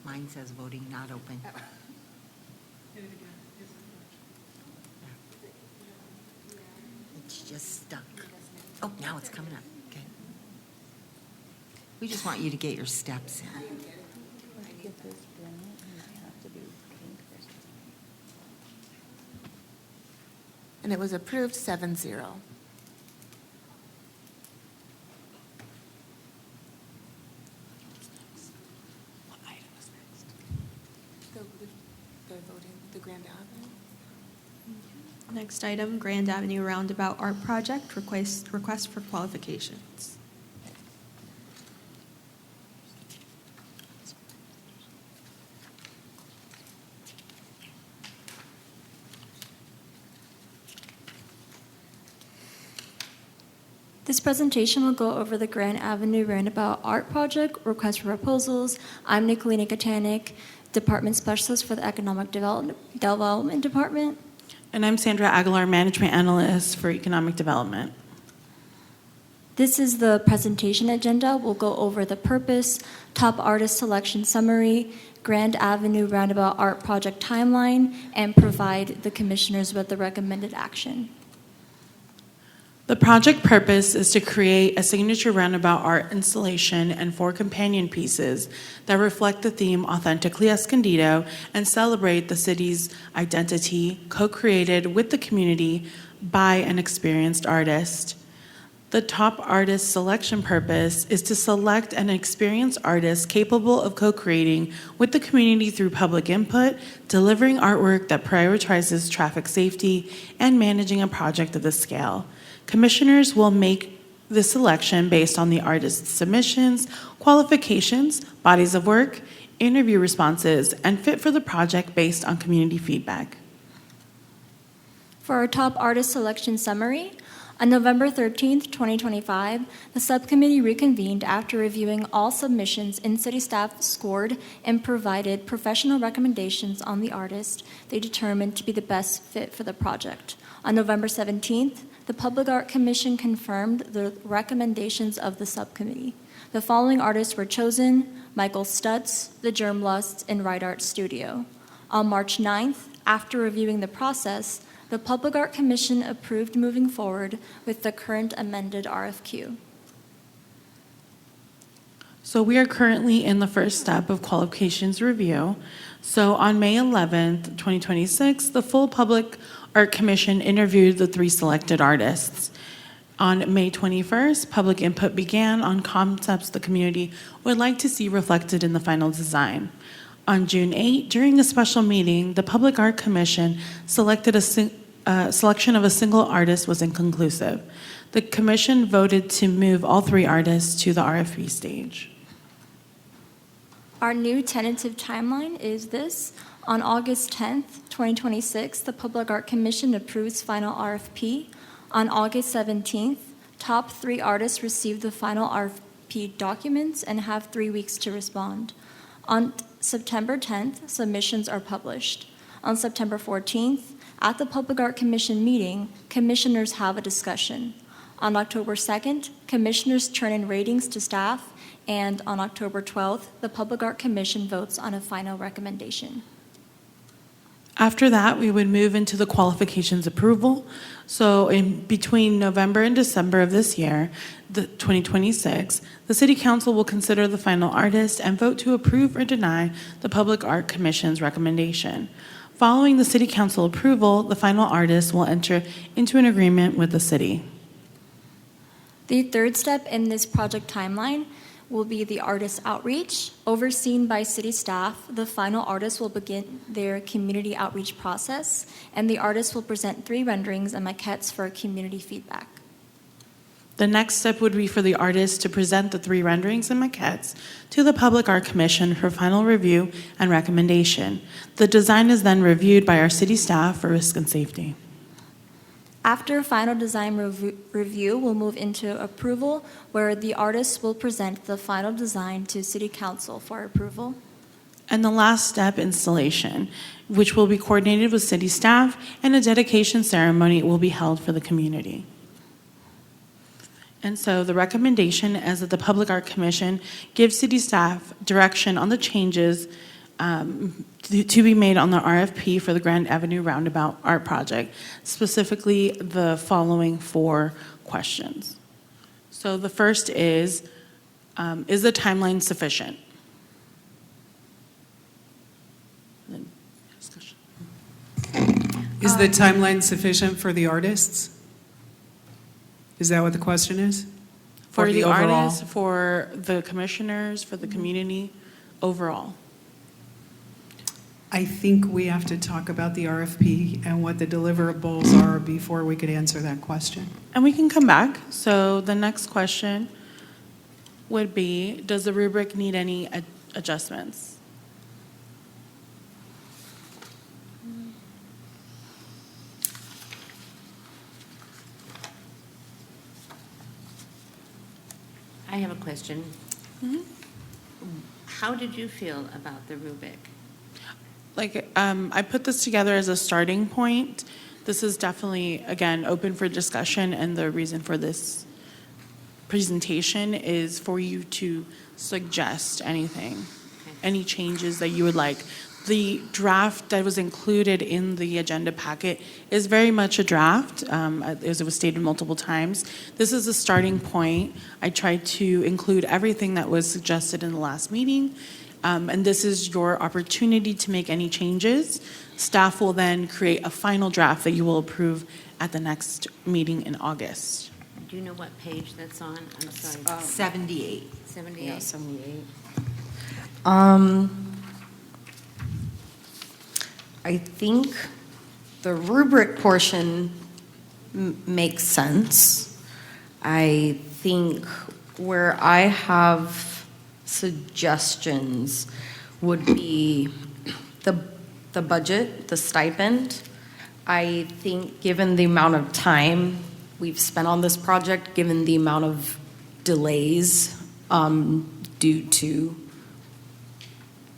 Mine says voting not open. It's just stuck. Oh, now it's coming up. Okay. We just want you to get your steps in. And it was approved 7-0. The voting, the Grand Avenue? Next item, Grand Avenue Roundabout Art Project, request for qualifications. This presentation will go over the Grand Avenue Roundabout Art Project, request for proposals. I'm Nicolina Katanik, Department Specialist for the Economic Development Department. And I'm Sandra Aguilar, Management Analyst for Economic Development. This is the presentation agenda. We'll go over the purpose, top artist selection summary, Grand Avenue Roundabout Art Project timeline, and provide the commissioners with the recommended action. The project purpose is to create a signature roundabout art installation and 4 companion pieces that reflect the theme Authentically Escondido and celebrate the city's identity, co-created with the community by an experienced artist. The top artist selection purpose is to select an experienced artist capable of co-creating with the community through public input, delivering artwork that prioritizes traffic safety, and managing a project of this scale. Commissioners will make the selection based on the artist's submissions, qualifications, bodies of work, interview responses, and fit for the project based on community feedback. For our top artist selection summary, on November 13th, 2025, the subcommittee reconvened after reviewing all submissions, and city staff scored and provided professional recommendations on the artist they determined to be the best fit for the project. On November 17th, the Public Art Commission confirmed the recommendations of the subcommittee. The following artists were chosen: Michael Stutz, The Germ Lusts, and Right Art Studio. On March 9th, after reviewing the process, the Public Art Commission approved moving forward with the current amended RFQ. So we are currently in the first step of qualifications review. So on May 11th, 2026, the full Public Art Commission interviewed the 3 selected artists. On May 21st, public input began on concepts the community would like to see reflected in the final design. On June 8, during a special meeting, the Public Art Commission selected selection of a single artist was inconclusive. The commission voted to move all 3 artists to the RFP stage. Our new tentative timeline is this. On August 10th, 2026, the Public Art Commission approves final RFP. On August 17th, top 3 artists receive the final RFP documents and have 3 weeks to respond. On September 10th, submissions are published. On September 14th, at the Public Art Commission meeting, commissioners have a discussion. On October 2nd, commissioners turn in ratings to staff, and on October 12th, the Public Art Commission votes on a final recommendation. After that, we would move into the qualifications approval. So in between November and December of this year, the 2026, the City Council will consider the final artist and vote to approve or deny the Public Art Commission's recommendation. Following the City Council approval, the final artist will enter into an agreement with the city. The third step in this project timeline will be the artist outreach. Overseen by city staff, the final artist will begin their community outreach process, and the artist will present 3 renderings and maquettes for community feedback. The next step would be for the artist to present the 3 renderings and maquettes to the Public Art Commission for final review and recommendation. The design is then reviewed by our city staff for risk and safety. After final design review, we'll move into approval, where the artist will present the final design to City Council for approval. And the last step, installation, which will be coordinated with city staff, and a dedication ceremony will be held for the community. And so the recommendation is that the Public Art Commission gives city staff direction on the changes to be made on the RFP for the Grand Avenue Roundabout Art Project, specifically the following 4 questions. So the first is the timeline sufficient? Then discussion. Is the timeline sufficient for the artists? Is that what the question is? For the overall? artists, for the commissioners, for the community, overall. I think we have to talk about the RFP and what the deliverables are before we could answer that question. And we can come back. So the next question would be, does the rubric need any adjustments? I have a question. Mm-hmm. How did you feel about the rubric? I put this together as a starting point. This is definitely, again, open for discussion, and the reason for this presentation is for you to suggest anything, any changes that you would like. The draft that was included in the agenda packet is very much a draft, as it was stated multiple times. This is a starting point. I tried to include everything that was suggested in the last meeting. And this is your opportunity to make any changes. Staff will then create a final draft that you will approve at the next meeting in August. Do you know what page that's on? I'm sorry. 78. 78? Yeah, 78. I think the rubric portion makes sense. I think where I have suggestions would be the budget, the stipend. I think given the amount of time we've spent on this project, given the amount of delays due to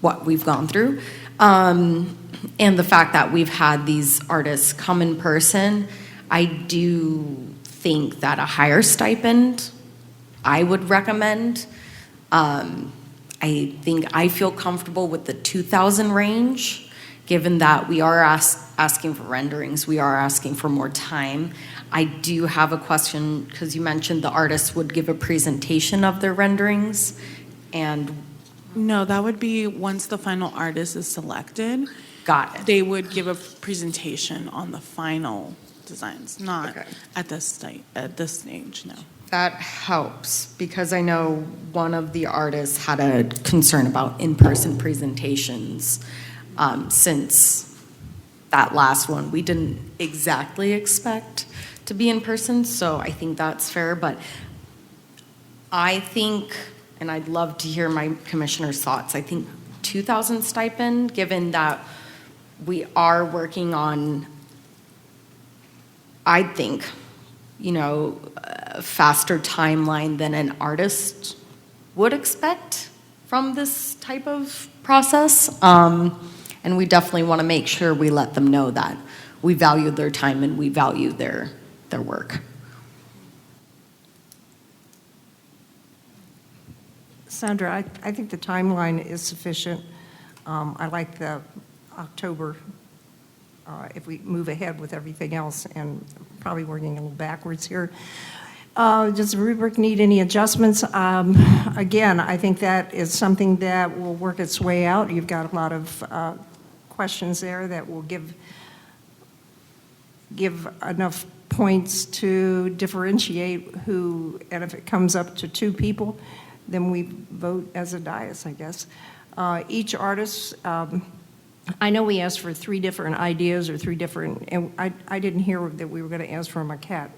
what we've gone through, and the fact that we've had these artists come in person, I do think that a higher stipend I would recommend. I feel comfortable with the 2,000 range, given that we are asking for renderings, we are asking for more time. I do have a question, because you mentioned the artists would give a presentation of their renderings, and No, that would be once the final artist is selected. got it. They would give a presentation on the final designs, not Okay. at this stage, no. That helps, because I know one of the artists had a concern about in-person presentations. Since that last one, we didn't exactly expect to be in person, so I think that's fair. But I think, and I'd love to hear my commissioner's thoughts, I think 2,000 stipend, given that we are working on, I think, a faster timeline than an artist would expect from this type of process. And we definitely want to make sure we let them know that we value their time and we value their work. Sandra, I think the timeline is sufficient. I like the October, if we move ahead with everything else, and probably working a little backwards here. Does the rubric need any adjustments? Again, I think that is something that will work its way out. You've got a lot of questions there that will give enough points to differentiate who, and if it comes up to 2 people, then we vote as a dais, I guess. Each artist, I know we asked for 3 different ideas or 3 different, and I didn't hear that we were going to ask for a maquette.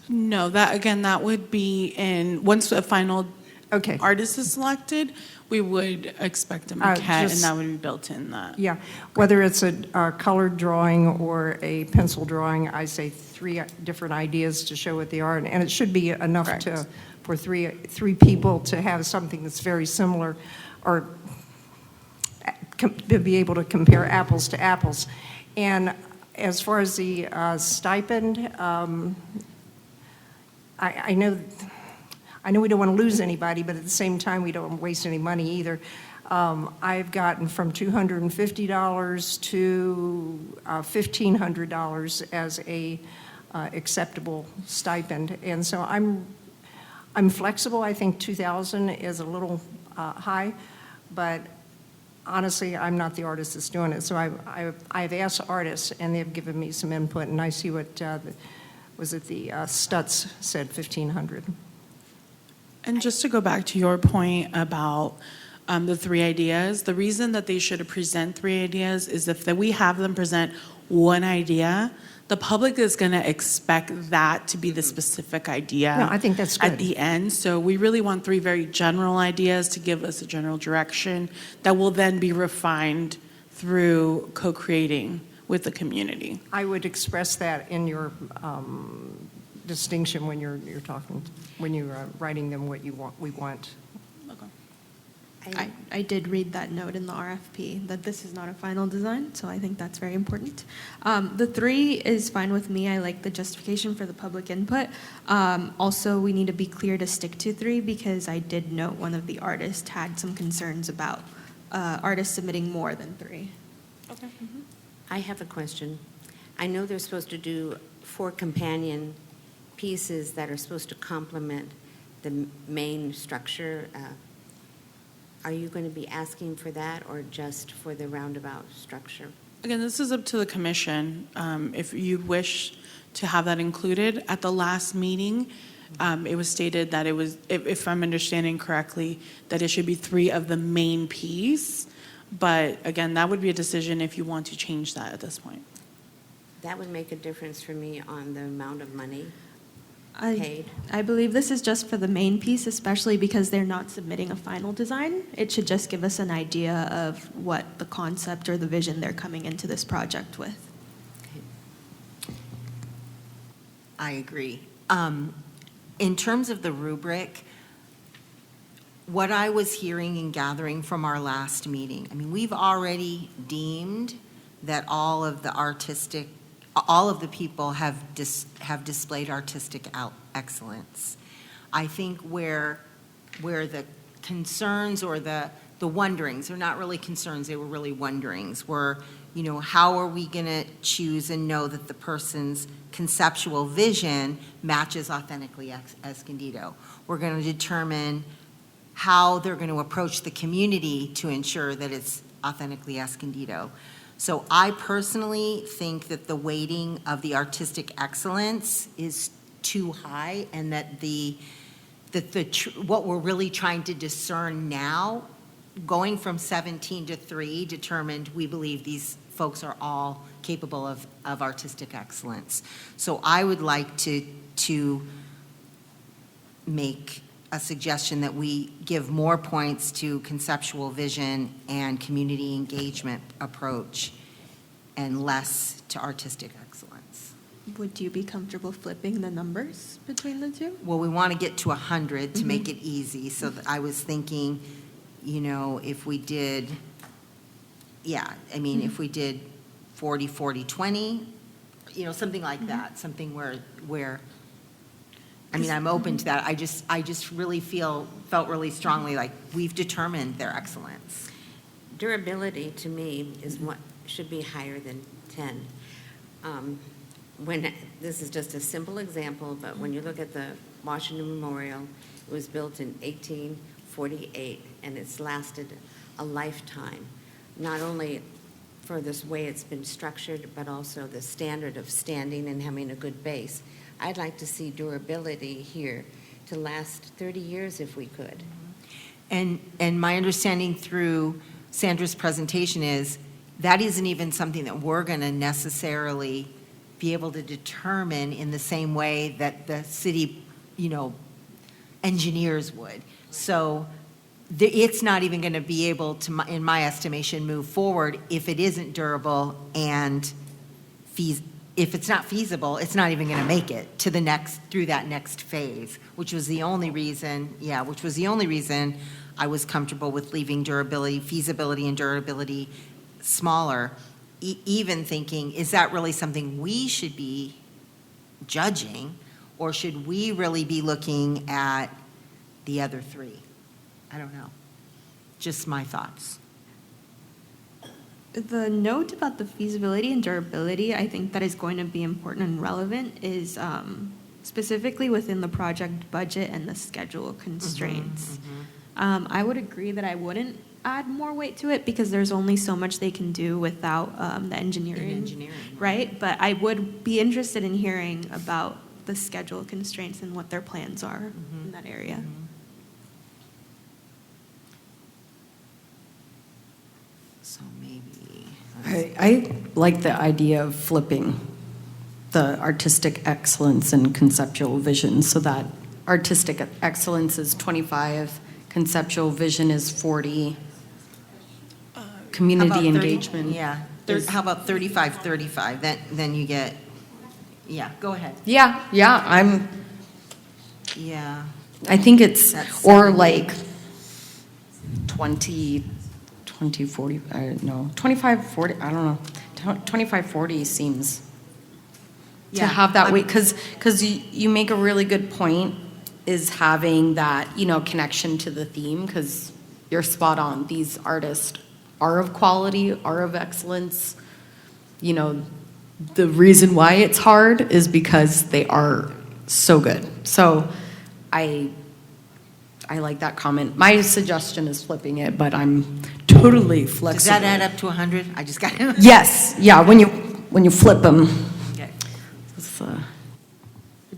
No, that would be once a final Okay. artist is selected, we would expect a maquette, and that would be built in that. Yeah, whether it's a colored drawing or a pencil drawing, I say 3 different ideas to show what they are, and it should be enough Correct. for three people to have something that's very similar, or to be able to compare apples to apples. And as far as the stipend, I know we don't want to lose anybody, but at the same time, we don't waste any money either. I've gotten from $250 to $1,500 as a acceptable stipend, and so I'm flexible. I think 2,000 is a little high, but honestly, I'm not the artist that's doing it. So I've asked artists, and they've given me some input, and I see what the Stutz said, 1,500. And just to go back to your point about the 3 ideas, the reason that they should present 3 ideas is if we have them present one idea, the public is going to expect that to be the specific idea. No, I think that's good. At the end. So we really want 3 very general ideas to give us a general direction that will then be refined through co-creating with the community. I would express that in your distinction when you're talking, when you're writing them what we want. I did read that note in the RFP that this is not a final design, so I think that's very important. The 3 is fine with me. I like the justification for the public input. Also, we need to be clear to stick to 3 because I did note one of the artists had some concerns about artists submitting more than 3. Okay. I have a question. I know they're supposed to do 4 companion pieces that are supposed to complement the main structure. Are you going to be asking for that or just for the roundabout structure? Again, this is up to the commission. If you wish to have that included, at the last meeting, it was stated that it was, if I'm understanding correctly, that it should be 3 of the main piece. But again, that would be a decision if you want to change that at this point. That would make a difference for me on the amount of money paid. I believe this is just for the main piece, especially because they're not submitting a final design. It should just give us an idea of what the concept or the vision they're coming into this project with. I agree. In terms of the rubric, what I was hearing and gathering from our last meeting, I mean, we've already deemed that all of the people have displayed artistic excellence. I think where the concerns or the wonderings, they're not really concerns, they were really wonderings, were, how are we going to choose and know that the person's conceptual vision matches authentically Escondido? We're going to determine how they're going to approach the community to ensure that it's authentically Escondido. So I personally think that the weighting of the artistic excellence is too high, and that what we're really trying to discern now, going from 17 to 3, determined we believe these folks are all capable of artistic excellence. So I would like to make a suggestion that we give more points to conceptual vision and community engagement approach and less to artistic excellence. Would you be comfortable flipping the numbers between the two? Well, we want to get to 100 to make it easy, so that I was thinking, if we did, if we did 40, 40, 20, something like that, something where, I'm open to that. I just really felt really strongly like we've determined their excellence. Durability, to me, is what should be higher than 10. This is just a simple example, but when you look at the Washington Memorial, it was built in 1848, and it's lasted a lifetime, not only for this way it's been structured, but also the standard of standing and having a good base. I'd like to see durability here to last 30 years if we could. And my understanding through Sandra's presentation is that isn't even something that we're going to necessarily be able to determine in the same way that the city, engineers would. So it's not even going to be able to, in my estimation, move forward if it isn't durable, and if it's not feasible, it's not even going to make it to through that next phase, which was the only reason I was comfortable with leaving feasibility and durability smaller, even thinking, is that really something we should be judging, or should we really be looking at the other three? I don't know. Just my thoughts. The note about the feasibility and durability, I think that is going to be important and relevant, is specifically within the project budget and the schedule constraints. I would agree that I wouldn't add more weight to it because there's only so much they can do without the engineering, right? But I would be interested in hearing about the schedule constraints and what their plans are in that area. So maybe. I like the idea of flipping the artistic excellence and conceptual vision, so that artistic excellence is 25, conceptual vision is 40, community engagement. Yeah. How about 35, 35? Then you get, go ahead. Yeah, Yeah. I think it's, That's or 70. like 20, 40, no, 25, 40, I don't know. 25, 40 seems to Yeah, have that I'm- weight, because you make a really good point, is having that, connection to the theme, because you're spot on. These artists are of quality, are of excellence. The reason why it's hard is because they are so good. So I like that comment. My suggestion is flipping it, but I'm totally flexible. Does that add up to 100? I just got to. Yes, yeah, when you flip them. Okay.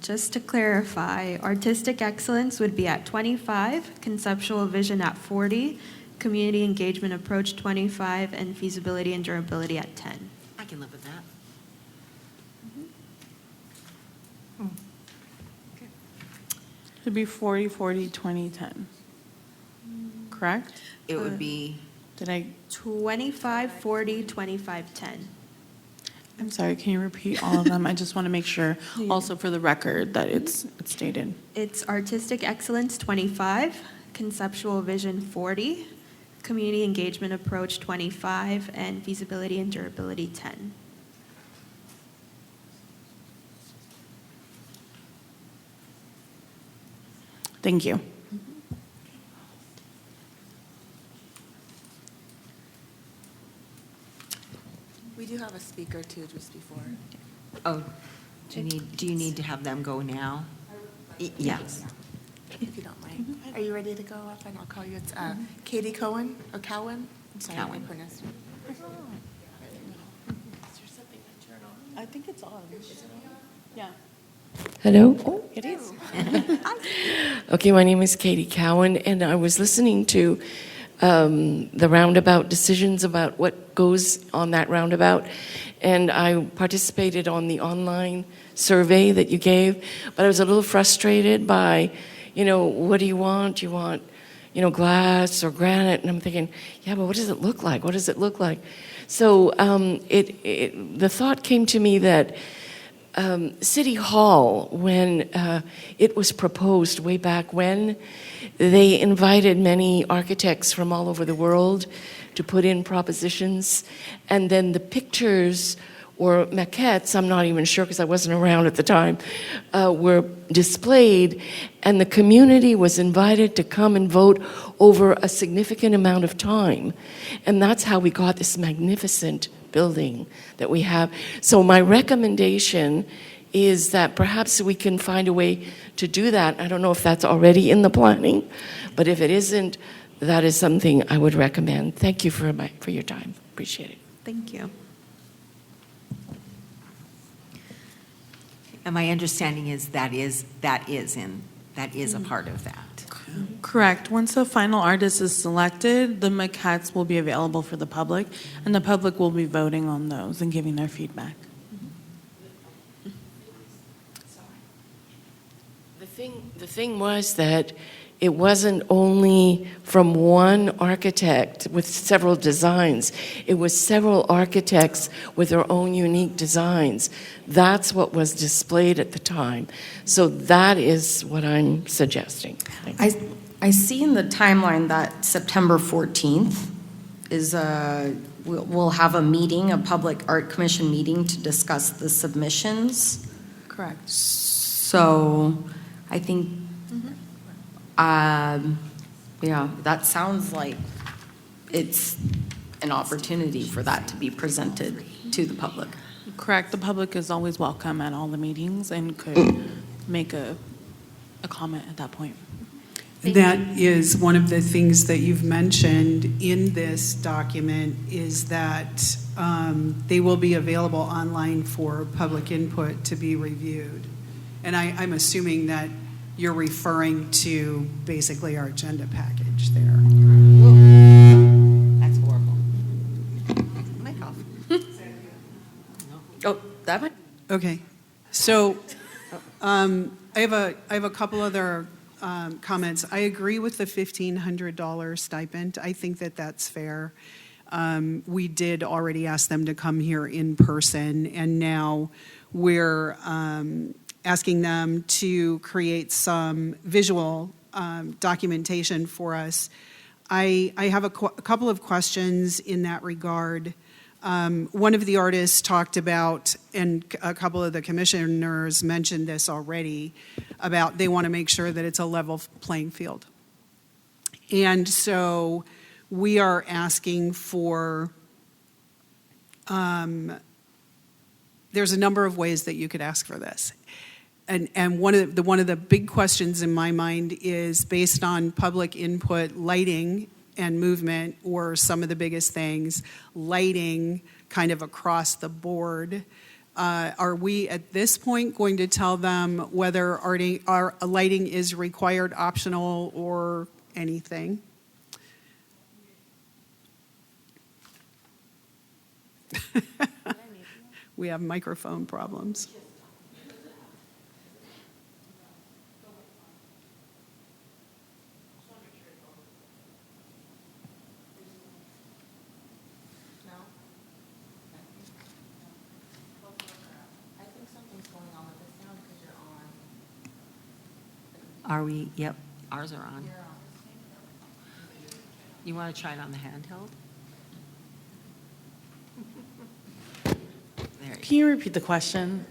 Just to clarify, artistic excellence would be at 25, conceptual vision at 40, community engagement approach 25, and feasibility and durability at 10. I can live with that. It'd be 40, 40, 20, 10. Correct? It would be, Did I, 25, 40, 25, 10. I'm sorry, can you repeat all of them? I just want to make sure, also for the record, that it's stated. It's artistic excellence 25, conceptual vision 40, community engagement approach 25, and feasibility and durability 10. Thank you. We do have a speaker too, just before. oh, do you need to have them go now? Yes. If you don't mind. Are you ready to go up? And I'll call you. It's Katie Cohen, or Cowan? I'm sorry if I Cowan. pronounced it. I think it's on. Yeah. Hello? Oh, it is. Okay, my name is Katie Cowan, and I was listening to the roundabout decisions about what goes on that roundabout, and I participated on the online survey that you gave, but I was a little frustrated by, what do you want? You want, glass or granite? And I'm thinking, yeah, but what does it look like? What does it look like? So the thought came to me that City Hall, when it was proposed way back when, they invited many architects from all over the world to put in propositions, and then the pictures or maquettes, I'm not even sure because I wasn't around at the time, were displayed, and the community was invited to come and vote over a significant amount of time. And that's how we got this magnificent building that we have. So my recommendation is that perhaps we can find a way to do that. I don't know if that's already in the planning, but if it isn't, that is something I would recommend. Thank you for your time. Appreciate it. Thank you. And my understanding is that is a part of that. Correct. Once the final artist is selected, the maquettes will be available for the public, and the public will be voting on those and giving their feedback. The thing was that it wasn't only from one architect with several designs. It was several architects with their own unique designs. That's what was displayed at the time. So that is what I'm suggesting. I see in the timeline that September 14th is we'll have a meeting, a public art commission meeting to discuss the submissions. Correct. So I think, that sounds like it's an opportunity for that to be presented to the public. Correct. The public is always welcome at all the meetings and could make a comment at that point. That is one of the things that you've mentioned in this document is that they will be available online for public input to be reviewed. And I'm assuming that you're referring to basically our agenda package there. That's horrible. Mic off. Oh, that one? Okay. So I have a couple other comments. I agree with the $1,500 stipend. I think that that's fair. We did already ask them to come here in person, and now we're asking them to create some visual documentation for us. I have a couple of questions in that regard. One of the artists talked about, and a couple of the commissioners mentioned this already, about they want to make sure that it's a level playing field. And so we are asking for, there's a number of ways that you could ask for this. And one of the big questions in my mind is based on public input, lighting and movement were some of the biggest things. Lighting kind of across the board. Are we at this point going to tell them whether our lighting is required, optional, or anything? We have microphone problems. Are we? Yep, ours are on. You want to try it on the handheld? There Can you repeat the question?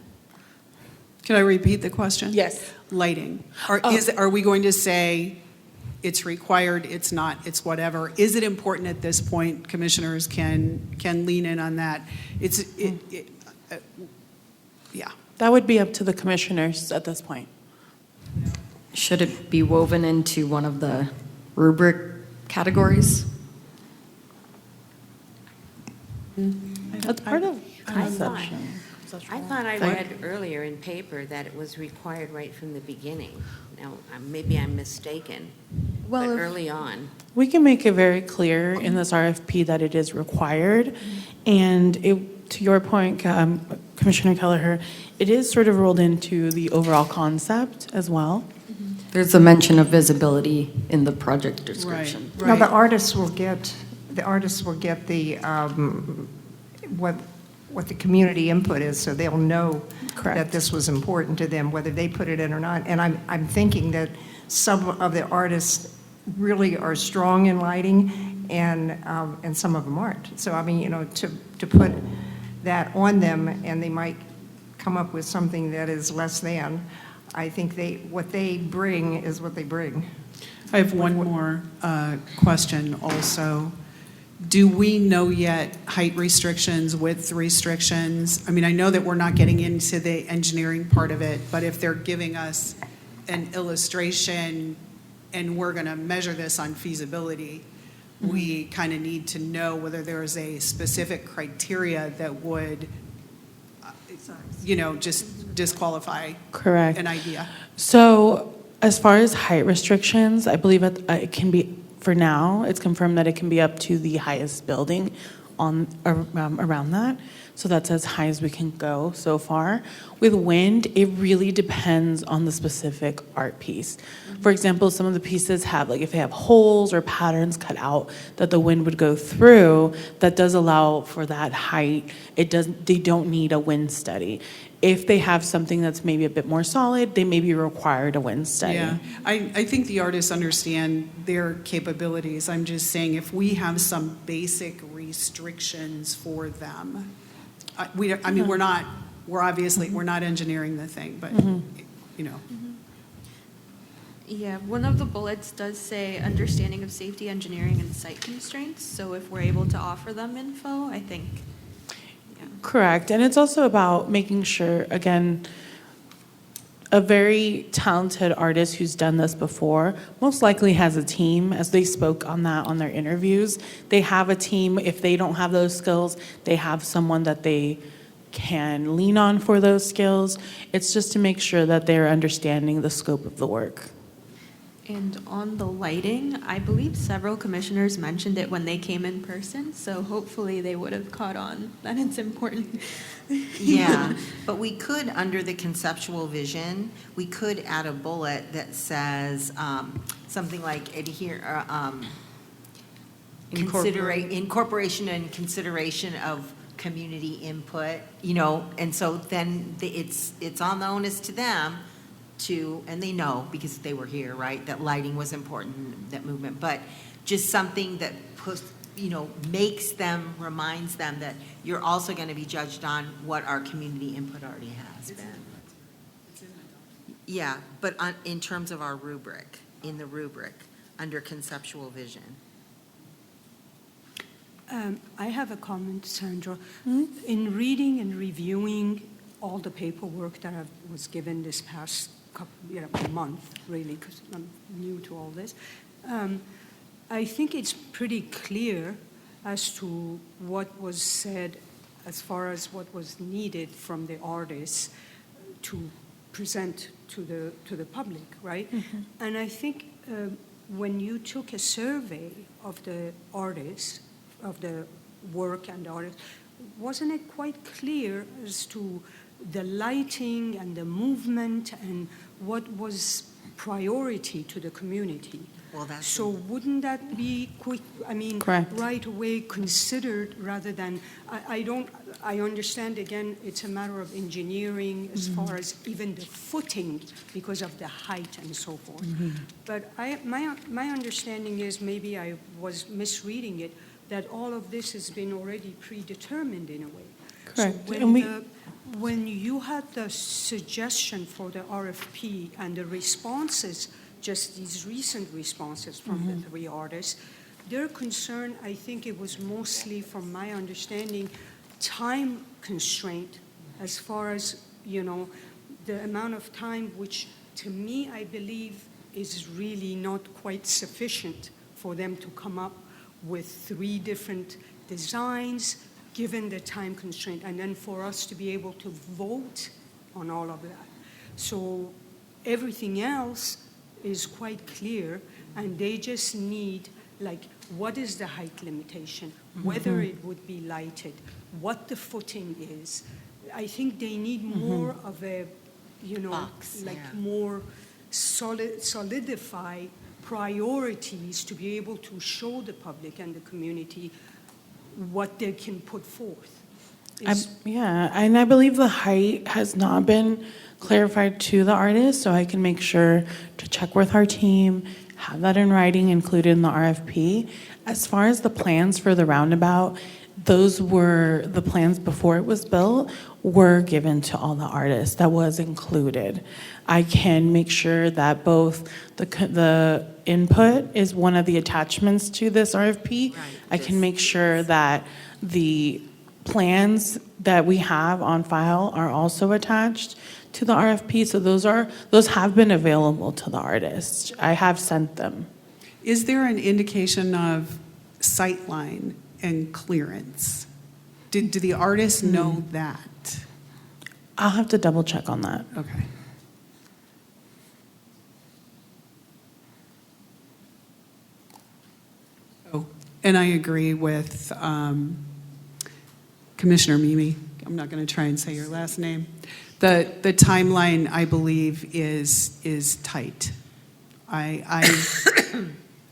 Can I repeat the question? Yes. Lighting. Are we going to say it's required, it's not, it's whatever? Is it important at this point? Commissioners can lean in on that. Yeah. That would be up to the commissioners at this point. Should it be woven into one of the rubric categories? That's part of conception. I thought I read earlier in paper that it was required right from the beginning. Now, maybe I'm mistaken, but Well, if- early on. We can make it very clear in this RFP that it is required. And to your point, Commissioner Kelleher, it is sort of rolled into the overall concept as well. There's a mention of visibility in the project description. Right. No, the artists will get the, what the community input is, so they'll know Correct. that this was important to them, whether they put it in or not. And I'm thinking that some of the artists really are strong in lighting, and some of them aren't. So, I mean, you know, to put that on them, and they might come up with something that is less than, I think what they bring is what they bring. I have one more question also. Do we know yet height restrictions, width restrictions? I mean, I know that we're not getting into the engineering part of it, but if they're giving us an illustration and we're going to measure this on feasibility, we kind of need to know whether there is a specific criteria that would, just disqualify Correct. an idea. So as far as height restrictions, I believe it can be, for now, it's confirmed that it can be up to the highest building around that. So that's as high as we can go so far. With wind, it really depends on the specific art piece. For example, some of the pieces have, like if they have holes or patterns cut out that the wind would go through, that does allow for that height. They don't need a wind study. If they have something that's maybe a bit more solid, they may be required a wind study. Yeah, I think the artists understand their capabilities. I'm just saying if we have some basic restrictions for them, we're not engineering the thing, but, Yeah, one of the bullets does say understanding of safety, engineering, and site constraints. So if we're able to offer them info, I think, yeah. Correct. And it's also about making sure, again, a very talented artist who's done this before most likely has a team, as they spoke on that on their interviews. They have a team. If they don't have those skills, they have someone that they can lean on for those skills. It's just to make sure that they're understanding the scope of the work. And on the lighting, I believe several commissioners mentioned it when they came in person, so hopefully they would have caught on that it's important. Yeah, but we could, under the conceptual vision, we could add a bullet that says something like incorporation and consideration of community input, and so then it's on the onus to them and they know because they were here, right, that lighting was important, that movement, but just something that reminds them that you're also going to be judged on what our community input already has been. Yeah, but in terms of our rubric, under conceptual vision. I have a comment, Sandra. In reading and reviewing all the paperwork that was given this past month, really, because I'm new to all this, I think it's pretty clear as to what was said as far as what was needed from the artists to present to the public, right? Mm-hmm. And I think when you took a survey of the artists, of the work and the artists, wasn't it quite clear as to the lighting and the movement and what was priority to the community? Well, that's so wouldn't that be Correct. right away considered rather than, I understand again, it's a matter of engineering as far as even the footing because of the height and so forth. But my understanding is, maybe I was misreading it, that all of this has been already predetermined in a way. Correct. So And when you had the suggestion for the RFP and the responses, just these recent responses from the three artists, their concern, I think it was mostly, from my understanding, time constraint as far as, the amount of time, which to me, I believe, is really not quite sufficient for them to come up with 3 different designs, given the time constraint, and then for us to be able to vote on all of that. So everything else is quite clear, and they just need, like, what is the height limitation, whether it would be lighted, what the footing is. I think they need more of a, Box, like yeah. more solidify priorities to be able to show the public and the community what they can put forth. Yeah, and I believe the height has not been clarified to the artist, so I can make sure to check with our team, have that in writing included in the RFP. As far as the plans for the roundabout, those were the plans before it was built were given to all the artists. That was included. I can make sure that both the input is one of the attachments to this RFP. Right, I can make sure that the plans that we have on file are also attached to the RFP. So those have been available to the artists. I have sent them. Is there an indication of sightline and clearance? Do the artists know that? I'll have to double check on that. Okay. Oh, and I agree with Commissioner Mimi. I'm not going to try and say your last name. The timeline, I believe, is tight. I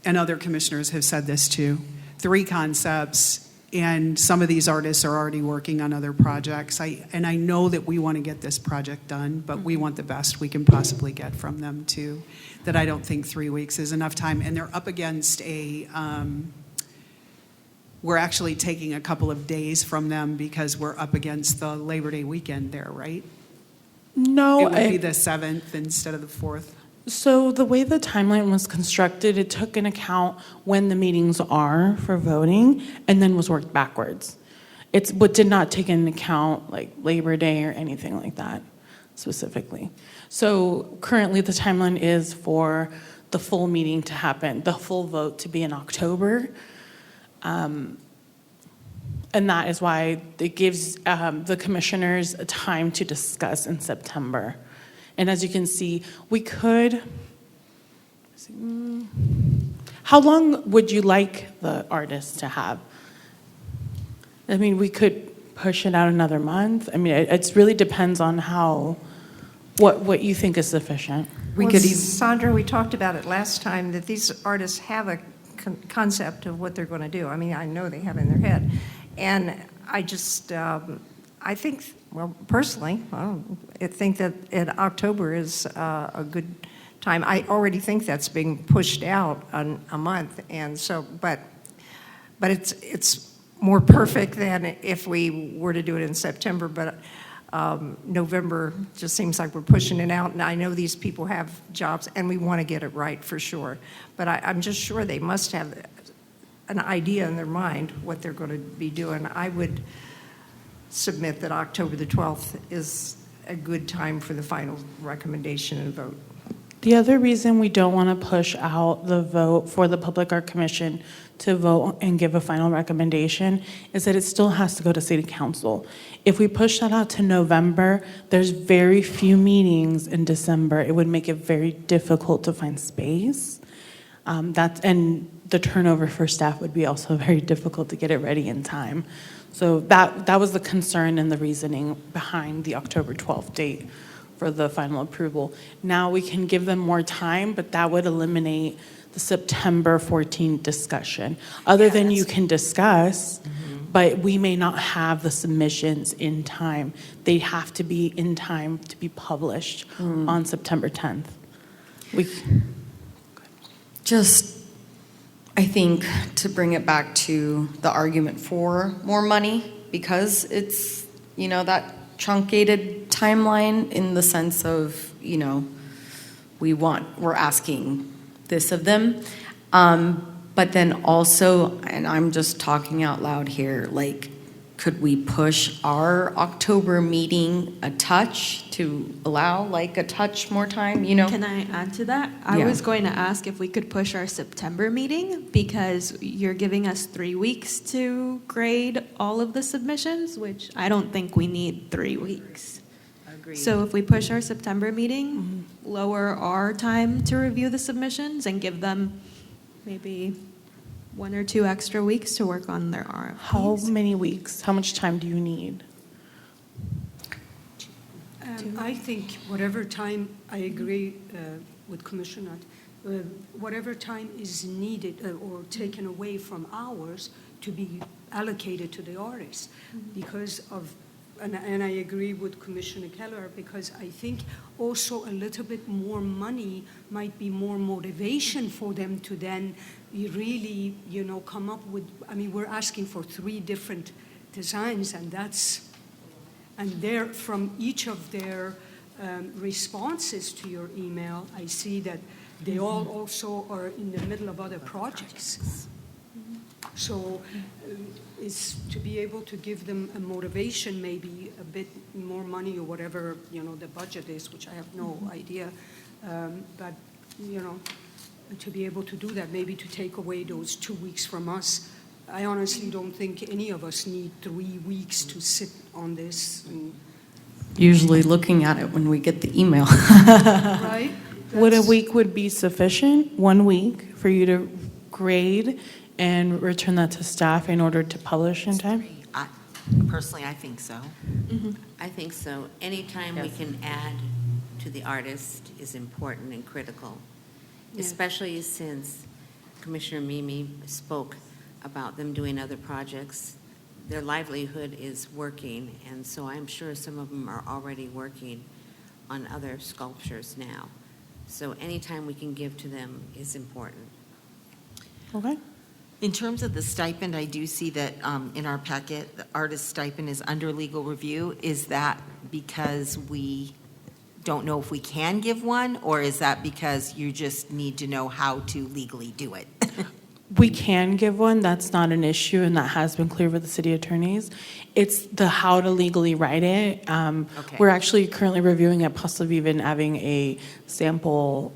and other commissioners have said this too. 3 concepts, and some of these artists are already working on other projects. And I know that we want to get this project done, but we want the best we can possibly get from them too. That I don't think 3 weeks is enough time, and they're up against a. We're actually taking a couple of days from them because we're up against the Labor Day weekend there, right? No, It would be the 7th instead of the 4th. So the way the timeline was constructed, it took into account when the meetings are for voting and then was worked backwards. But did not take into account like Labor Day or anything like that specifically. So currently the timeline is for the full meeting to happen, the full vote to be in October. And that is why it gives the commissioners a time to discuss in September. And as you can see, we could, how long would you like the artist to have? I mean, we could push it out another month. I mean, it really depends on what you think is sufficient. Sandra, we talked about it last time, that these artists have a concept of what they're going to do. I mean, I know they have it in their head. And I just, I think, well, personally, I think that October is a good time. I already think that's being pushed out a month, and so, but it's more perfect than if we were to do it in September. But November just seems like we're pushing it out, and I know these people have jobs, and we want to get it right for sure. But I'm just sure they must have an idea in their mind what they're going to be doing. I would submit that October the 12th is a good time for the final recommendation and vote. The other reason we don't want to push out the vote for the Public Art Commission to vote and give a final recommendation is that it still has to go to City Council. If we push that out to November, there's very few meetings in December. It would make it very difficult to find space. And the turnover for staff would be also very difficult to get it ready in time. So that was the concern and the reasoning behind the October 12th date for the final approval. Now we can give them more time, but that would eliminate the September 14th discussion. Other than you can discuss, but we may not have the submissions in time. They have to be in time to be published on September 10th. I think to bring it back to the argument for more money, because it's, that truncated timeline in the sense of, we're asking this of them. But then also, and I'm just talking out loud here, like, could we push our October meeting a touch to allow like a touch more time, you know? Can I add to that? I Yeah. was going to ask if we could push our September meeting because you're giving us 3 weeks to grade all of the submissions, which I don't think we need 3 weeks. Agreed. So if we push our September meeting, lower our time to review the submissions and give them maybe 1 or 2 extra weeks to work on their RFPs. How many weeks? How much time do you need? I think whatever time, I agree with Commissioner, whatever time is needed or taken away from ours to be allocated to the artists because of, and I agree with Commissioner Keller, because I think also a little bit more money might be more motivation for them to then really, come up with, I mean, we're asking for 3 different designs, and they're from each of their responses to your email, I see that they all also are in the middle of other projects. So is to be able to give them a motivation, maybe a bit more money or whatever, the budget is, which I have no idea. But, to be able to do that, maybe to take away those 2 weeks from us. I honestly don't think any of us need 3 weeks to sit on this. Usually looking at it when we get the email. Right? Would a week would be sufficient, 1 week, for you to grade and return that to staff in order to publish in time? Personally, I think so. I think so. Anytime we can add to the artist is important and critical, especially since Commissioner Mimi spoke about them doing other projects. Their livelihood is working, and so I'm sure some of them are already working on other sculptures now. So anytime we can give to them is important. Okay. In terms of the stipend, I do see that in our packet, the artist stipend is under legal review. Is that because we don't know if we can give one, or is that because you just need to know how to legally do it? We can give one, that's not an issue, and that has been clear with the city attorneys. It's the how to legally write it. Okay. We're actually currently reviewing it, possibly even having a sample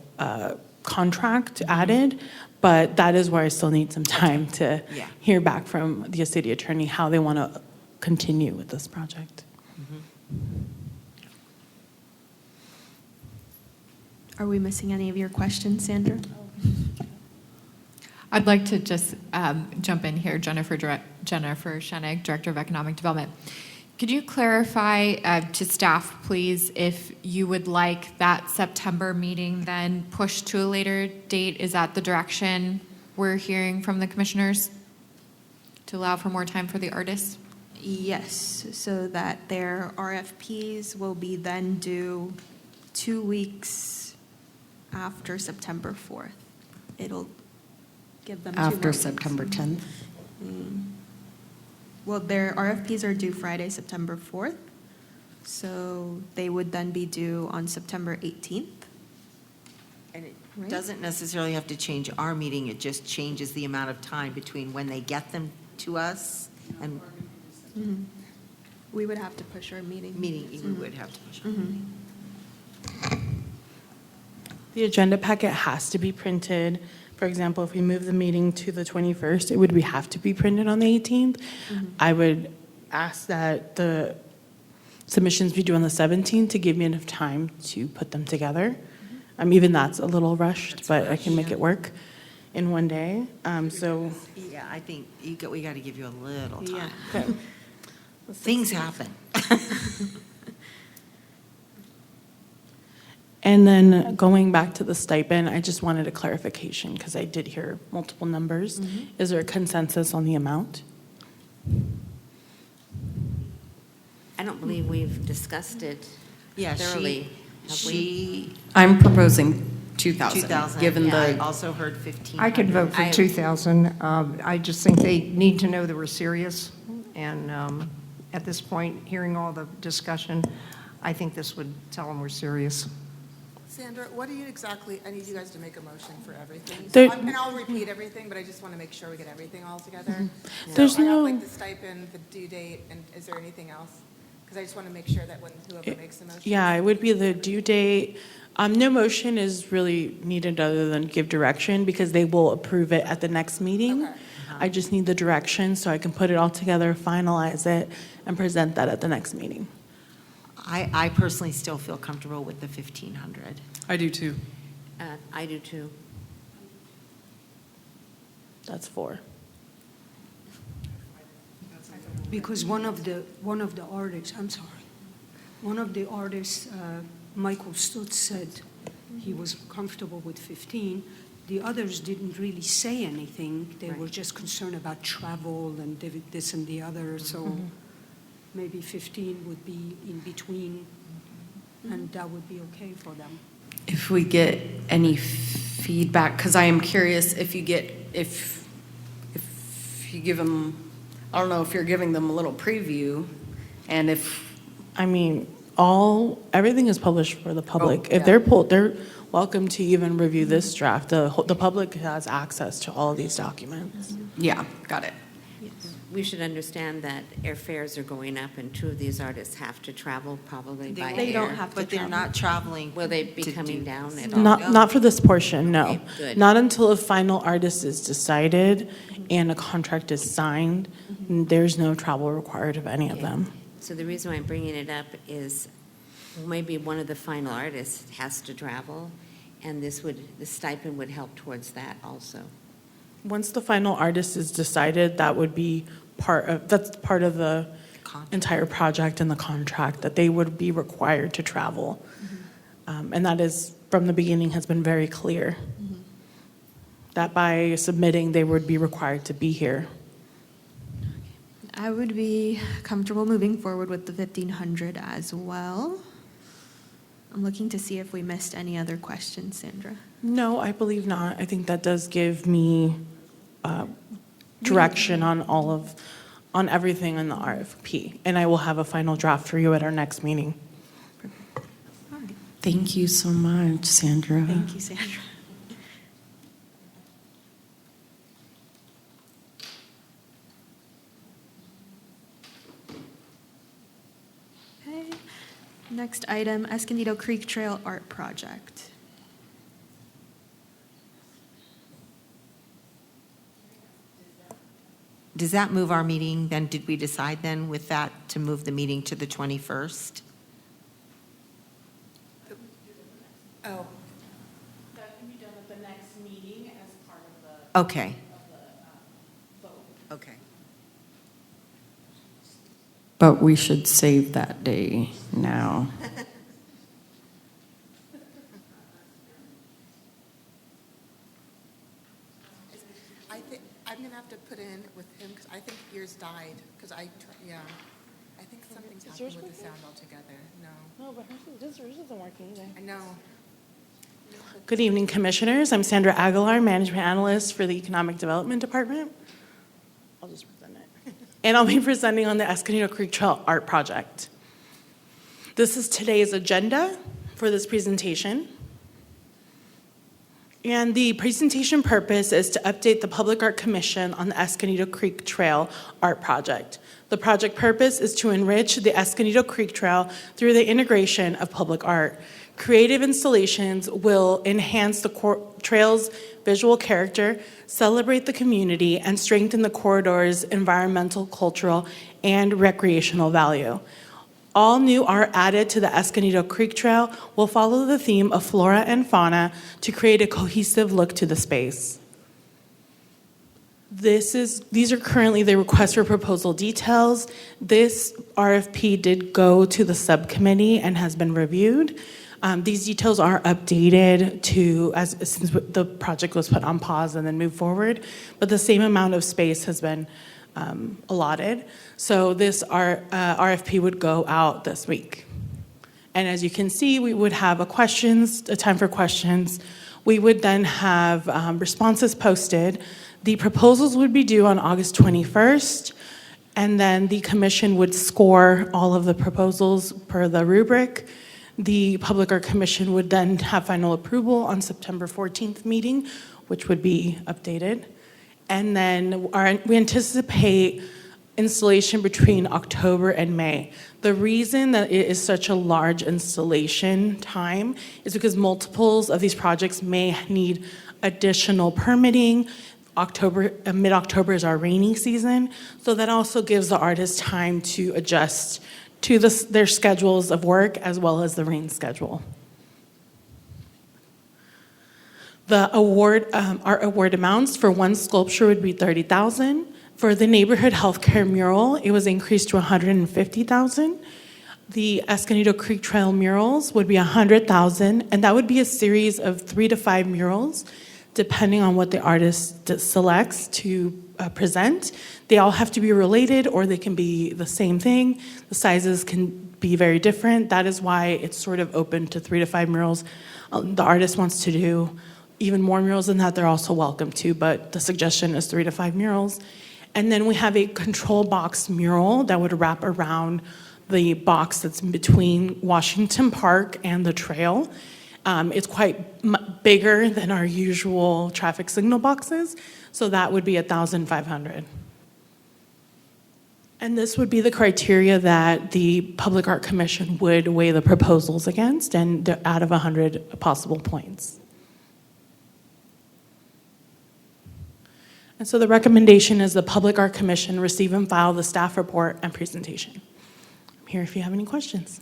contract added, but that is where I still need some time to Yeah. hear back from the city attorney how they want to continue with this project. Are we missing any of your questions, Sandra? I'd like to just jump in here, Jennifer Schenig, Director of Economic Development. Could you clarify to staff, please, if you would like that September meeting then pushed to a later date? Is that the direction we're hearing from the commissioners to allow for more time for the artists? Yes, so that their RFPs will be then due 2 weeks after September 4th. It'll give them 2 more After weeks. September 10th? Well, their RFPs are due Friday, September 4th, so they would then be due on September 18th. And it Right. doesn't necessarily have to change our meeting, it just changes the amount of time between when they get them to us and We would have to push our meeting. we would have to push our meeting. The agenda packet has to be printed. For example, if we move the meeting to the 21st, it would have to be printed on the 18th. I would ask that the submissions be due on the 17th to give me enough time to put them together. Even that's a little rushed, but I can make it work in one day. So Yeah, I think we got to give you a little Yeah. time. Things happen. And then going back to the stipend, I just wanted a clarification because I did hear multiple numbers. Is there a consensus on the amount? I don't believe we've discussed it Yeah, thoroughly. have we? I'm proposing 2,000, 2,000. given Yeah, I the, also heard 1,500. I could vote for 2,000. I just think they need to know that we're serious. And at this point, hearing all the discussion, I think this would tell them we're serious. Sandra, what do you exactly, I need you guys to make a motion for everything. There- And I'll repeat everything, but I just want to make sure we get everything all together. There's So I have no- like the stipend, the due date, and is there anything else? Because I just want to make sure that when whoever makes the motion. Yeah, it would be the due date. No motion is really needed other than give direction because they will approve it at the next meeting. Okay. I just need the direction so I can put it all together, finalize it, and present that at the next meeting. I personally still feel comfortable with the 1,500. I do too. I do too. That's 4. Because one of the artists, I'm sorry, one of the artists, Michael Stutz, said he was comfortable with 15. The others didn't really say anything. They were just concerned about travel and this and the other. So maybe 15 would be in between, and that would be okay for them. If we get any feedback, because I am curious if you get, if you give them, I don't know if you're giving them a little preview, and if, I mean, everything is published for the public. If yeah. they're welcome to even review this draft. The public has access to all of these documents. yeah, got it. We should understand that airfares are going up, and 2 of these artists have to travel probably by They air. don't have to But they're not traveling. Will they be to coming do down this. at all? Not for this portion, no. Okay, good. Not until a final artist is decided and a contract is signed. There's no travel required of any of them. So the reason why I'm bringing it up is maybe one of the final artists has to travel, and the stipend would help towards that also. Once the final artist is decided, that would be that's part of the entire project and the contract, that they would be required to travel. And that is, from the beginning, has been very clear. That by submitting, they would be required to be here. I would be comfortable moving forward with the 1,500 as well. I'm looking to see if we missed any other questions, Sandra. No, I believe not. I think that does give me direction on everything in the RFP. And I will have a final draft for you at our next meeting. All right. Thank you so much, Sandra. Thank you, Sandra. Okay. Next item, Escondido Creek Trail Art Project. Does that move our meeting, then, did we decide then with that to move the meeting to the 21st? Oh, That can be done at the next meeting as part of the Okay. vote. Okay. But we should save that day now. I think, I'm going to have to put in with him, because I think yours died, because yeah. I think something's happened with the sound altogether. No, No, but hers isn't working either. I know. Good evening, Commissioners. I'm Sandra Aguilar, Management Analyst for the Economic Development Department. I'll just present it. And I'll be presenting on the Escondido Creek Trail Art Project. This is today's agenda for this presentation. And the presentation purpose is to update the Public Art Commission on the Escondido Creek Trail Art Project. The project purpose is to enrich the Escondido Creek Trail through the integration of public art. Creative installations will enhance the trail's visual character, celebrate the community, and strengthen the corridor's environmental, cultural, and recreational value. All new art added to the Escondido Creek Trail will follow the theme of flora and fauna to create a cohesive look to the space. These are currently the request for proposal details. This RFP did go to the subcommittee and has been reviewed. These details are updated since the project was put on pause and then moved forward, but the same amount of space has been allotted. So this RFP would go out this week. And as you can see, we would have a time for questions. We would then have responses posted. The proposals would be due on August 21st, and then the commission would score all of the proposals per the rubric. The Public Art Commission would then have final approval on September 14th meeting, which would be updated. And then we anticipate installation between October and May. The reason that it is such a large installation time is because multiples of these projects may need additional permitting. Mid-October is our rainy season, so that also gives the artists time to adjust to their schedules of work as well as the rain schedule. The art award amounts for one sculpture would be $30,000. For the neighborhood healthcare mural, it was increased to $150,000. The Escondido Creek Trail murals would be $100,000, and that would be a series of 3 to 5 murals, depending on what the artist selects to present. They all have to be related, or they can be the same thing. The sizes can be very different. That is why it's sort of open to 3 to 5 murals. The artist wants to do even more murals than that, they're also welcome to, but the suggestion is 3 to 5 murals. And then we have a control box mural that would wrap around the box that's in between Washington Park and the trail. It's quite bigger than our usual traffic signal boxes, so that would be $1,500. And this would be the criteria that the Public Art Commission would weigh the proposals against, and they're out of 100 possible points. And so the recommendation is the Public Art Commission receive and file the staff report and presentation. I'm here if you have any questions.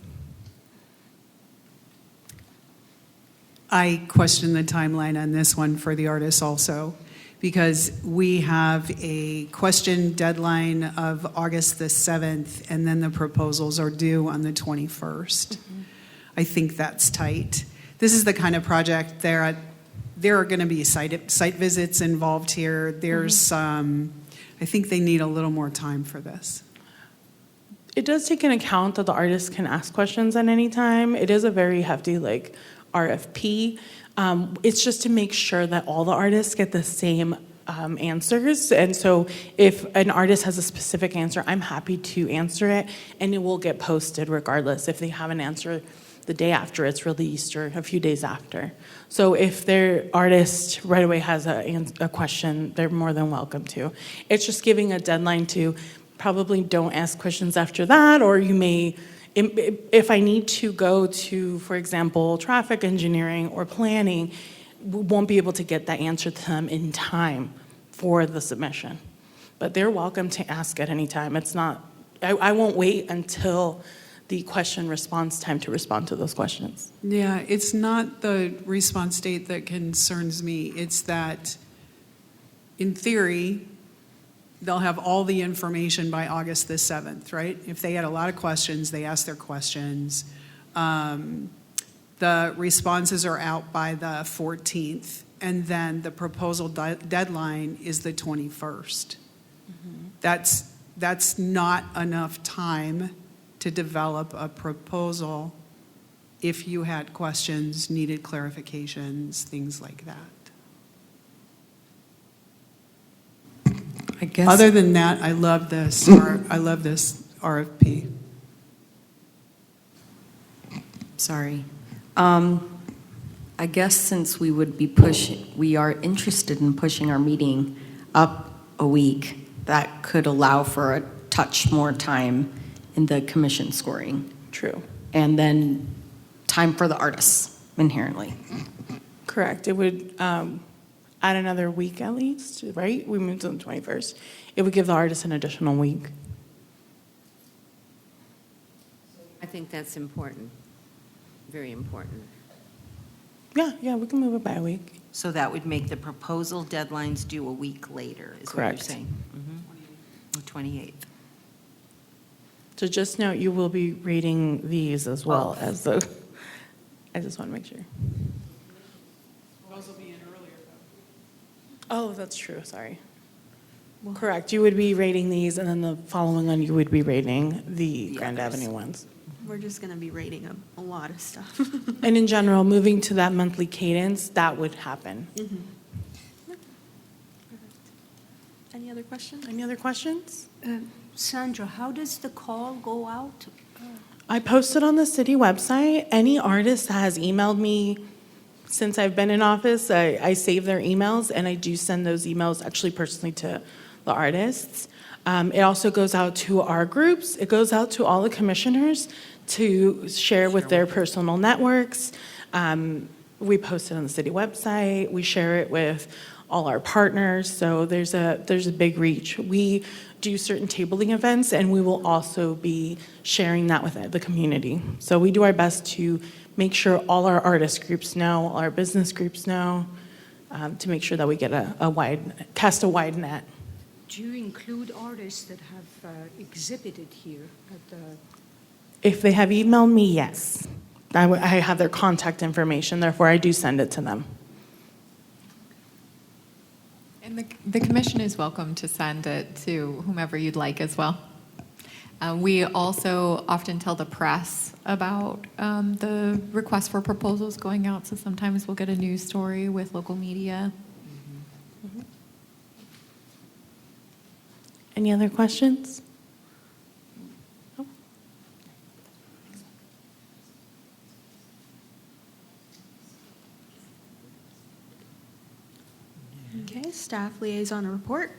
I question the timeline on this one for the artists also, because we have a question deadline of August the 7th, and then the proposals are due on the 21st. I think that's tight. This is the kind of project there are going to be site visits involved here. There's, I think they need a little more time for this. It does take into account that the artist can ask questions at any time. It is a very hefty RFP. It's just to make sure that all the artists get the same answers. And so if an artist has a specific answer, I'm happy to answer it, and it will get posted regardless if they have an answer the day after it's released or a few days after. So if their artist right away has a question, they're more than welcome to. It's just giving a deadline to probably don't ask questions after that, or you may, if I need to go to, for example, traffic engineering or planning, we won't be able to get that answer to them in time for the submission. But they're welcome to ask at any time. It's not, I won't wait until the question response time to respond to those questions. Yeah, it's not the response date that concerns me. It's that, in theory, they'll have all the information by August the 7th, right? If they had a lot of questions, they ask their questions. The responses are out by the 14th, and then the proposal deadline is the 21st. That's not enough time to develop a proposal if you had questions, needed clarifications, things like that. I guess. Other than that, I love this. I love this RFP. Sorry. I guess since we are interested in pushing our meeting up a week, that could allow for a touch more time in the commission scoring. True. And then time for the artists inherently. Correct. It would add another week at least, right? We moved to the 21st. It would give the artists an additional week. I think that's important, very important. Yeah, we can move it by a week. So that would make the proposal deadlines due a week later, is what you're Correct. saying? The 28th. So just note, you will be reading these as well as the, I just want to make sure. We'll also be in earlier, Oh, that's true, sorry. Correct, you would be rating these, and then the following one, you would be rating the Grand Avenue ones. We're just going to be rating a lot of stuff. And in general, moving to that monthly cadence, that would happen. Any other questions? Any other questions? Sandra, how does the call go out? I posted on the city website. Any artist that has emailed me since I've been in office, I save their emails, and I do send those emails actually personally to the artists. It also goes out to our groups. It goes out to all the commissioners to share with their personal networks. We post it on the city website. We share it with all our partners. So there's a big reach. We do certain tabling events, and we will also be sharing that with the community. So we do our best to make sure all our artist groups know, all our business groups know, to make sure that we get cast a wide net. Do you include artists that have exhibited here at the? If they have emailed me, yes. I have their contact information, therefore I do send it to them. And the commission is welcome to send it to whomever you'd like as well. We also often tell the press about the request for proposals going out, so sometimes we'll get a news story with local media. Mm-hmm. Any other questions? Okay, staff liaison report.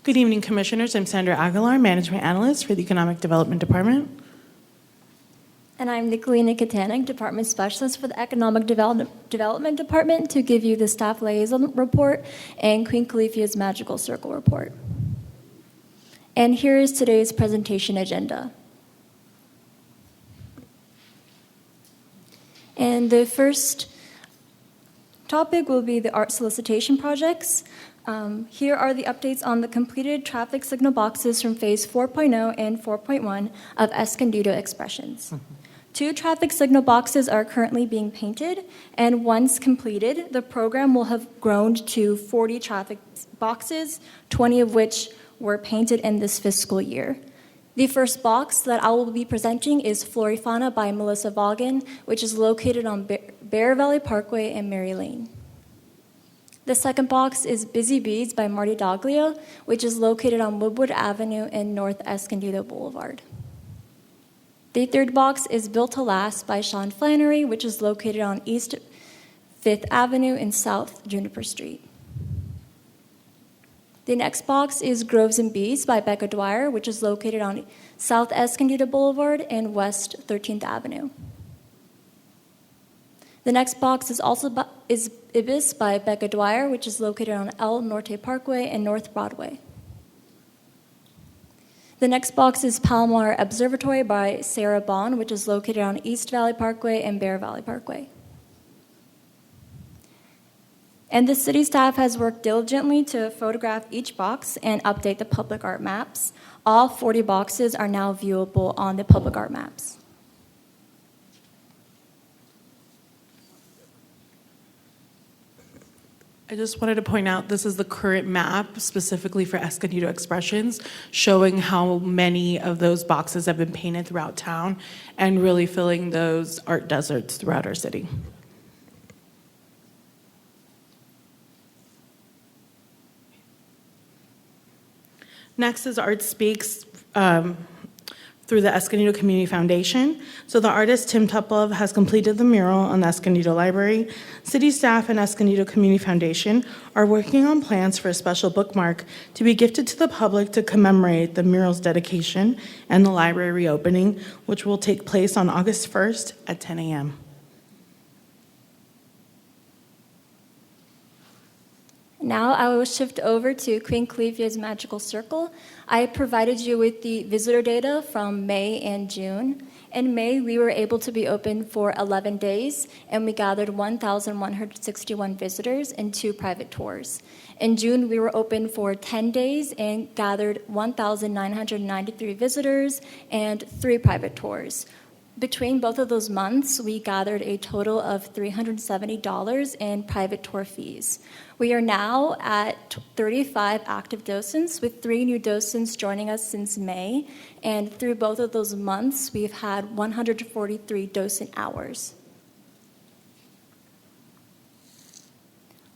Good evening, Commissioners. I'm Sandra Aguilar, Management Analyst for the Economic Development Department. And I'm Nicolina Katanik, Department Specialist for the Economic Development Department, to give you the staff liaison report and Queen Califia's Magical Circle report. And here is today's presentation agenda. And the first topic will be the art solicitation projects. Here are the updates on the completed traffic signal boxes from Phase 4.0 and 4.1 of Escondido Expressions. 2 traffic signal boxes are currently being painted, and once completed, the program will have grown to 40 traffic boxes, 20 of which were painted in this fiscal year. The first box that I will be presenting is Florifana by Melissa Vaughan, which is located on Bear Valley Parkway and Mary Lane. The second box is Busy Bees by Marty Doglio, which is located on Woodward Avenue and North Escondido Boulevard. The third box is Built to Last by Sean Flannery, which is located on East 5th Avenue and South Juniper Street. The next box is Groves and Bees by Becca Dwyer, which is located on South Escondido Boulevard and West 13th Avenue. The next box is Ibis by Becca Dwyer, which is located on El Norte Parkway and North Broadway. The next box is Palomar Observatory by Sarah Bond, which is located on East Valley Parkway and Bear Valley Parkway. And the city staff has worked diligently to photograph each box and update the public art maps. All 40 boxes are now viewable on the public art maps. I just wanted to point out this is the current map specifically for Escondido Expressions, showing how many of those boxes have been painted throughout town and really filling those art deserts throughout our city. Next is Art Speaks through the Escondido Community Foundation. So the artist Tim Tuplov has completed the mural on the Escondido Library. City staff and Escondido Community Foundation are working on plans for a special bookmark to be gifted to the public to commemorate the mural's dedication and the library reopening, which will take place on August 1st at 10 a.m. Now I will shift over to Queen Califia's Magical Circle. I provided you with the visitor data from May and June. In May, we were able to be open for 11 days, and we gathered 1,161 visitors and 2 private tours. In June, we were open for 10 days and gathered 1,993 visitors and 3 private tours. Between both of those months, we gathered a total of $370 in private tour fees. We are now at 35 active docents, with 3 new docents joining us since May, and through both of those months, we've had 143 docent hours.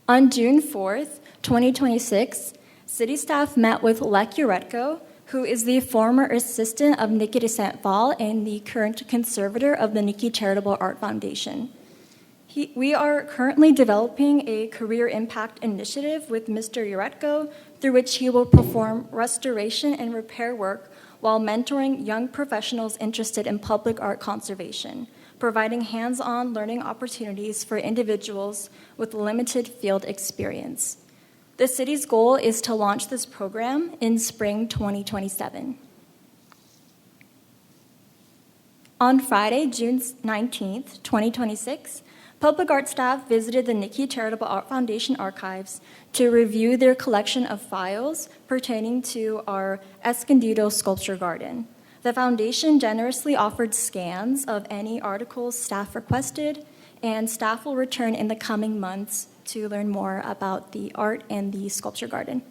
On June 4th, 2026, city staff met with Lek Uretko, who is the former assistant of Nikki de Saint-Val and the current conservator of the Nikki Charitable Art Foundation. We are currently developing a career impact initiative with Mr. Uretko, through which he will perform restoration and repair work while mentoring young professionals interested in public art conservation, providing hands-on learning opportunities for individuals with limited field experience. The city's goal is to launch this program in spring 2027. On Friday, June 19th, 2026, public art staff visited the Nikki Charitable Art Foundation archives to review their collection of files pertaining to our Escondido sculpture garden. The foundation generously offered scans of any articles staff requested, and staff will return in the coming months to learn more about the art and the sculpture garden.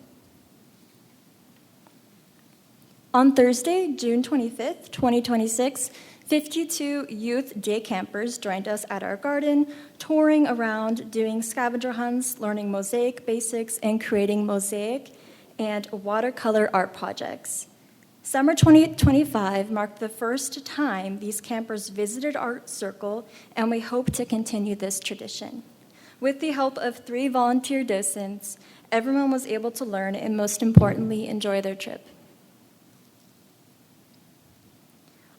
On Thursday, June 25th, 2026, 52 youth day campers joined us at our garden, touring around, doing scavenger hunts, learning mosaic basics, and creating mosaic and watercolor art projects. Summer 2025 marked the first time these campers visited Art Circle, and we hope to continue this tradition. With the help of 3 volunteer docents, everyone was able to learn and, most importantly, enjoy their trip.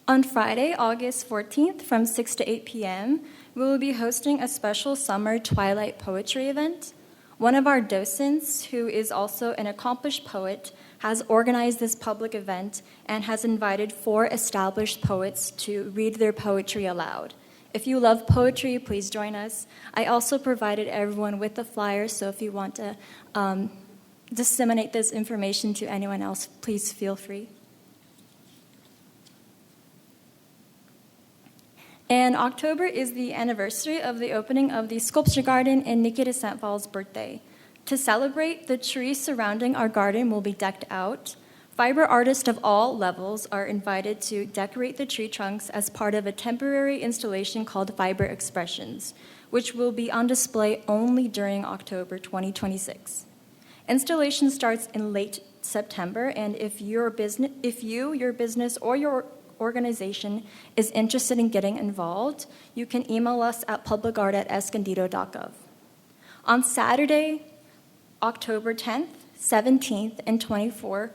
On Friday, August 14th, from 6 to 8 p.m., we will be hosting a special summer Twilight Poetry event. One of our docents, who is also an accomplished poet, has organized this public event and has invited 4 established poets to read their poetry aloud. If you love poetry, please join us. I also provided everyone with the flyer, so if you want to disseminate this information to anyone else, please feel free. And October is the anniversary of the opening of the sculpture garden and Nikki de Saint-Val's birthday. To celebrate, the trees surrounding our garden will be decked out. Fiber artists of all levels are invited to decorate the tree trunks as part of a temporary installation called Fiber Expressions, which will be on display only during October 2026. Installation starts in late September, and if your business, or your organization is interested in getting involved, you can email us at publicart@escondido.gov. On Saturday, October 10th, 17th, and 24th,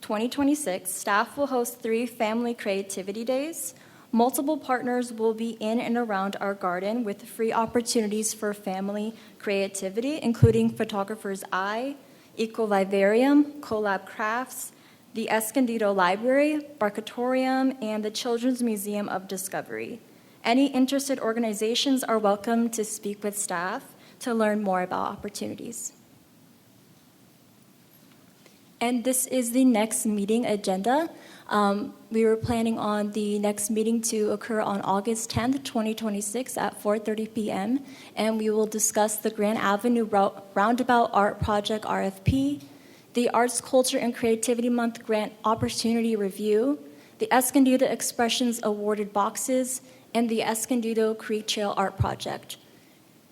2026, staff will host 3 family creativity days. Multiple partners will be in and around our garden with free opportunities for family creativity, including Photographer's Eye, Ecovivarium, Collab Crafts, the Escondido Library, Barcatorium, and the Children's Museum of Discovery. Any interested organizations are welcome to speak with staff to learn more about opportunities. And this is the next meeting agenda. We were planning on the next meeting to occur on August 10th, 2026 at 4:30 p.m., and we will discuss the Grand Avenue Roundabout Art Project RFP, the Arts, Culture, and Creativity Month Grant Opportunity Review, the Escondido Expressions Awarded Boxes, and the Escondido Creek Trail Art Project.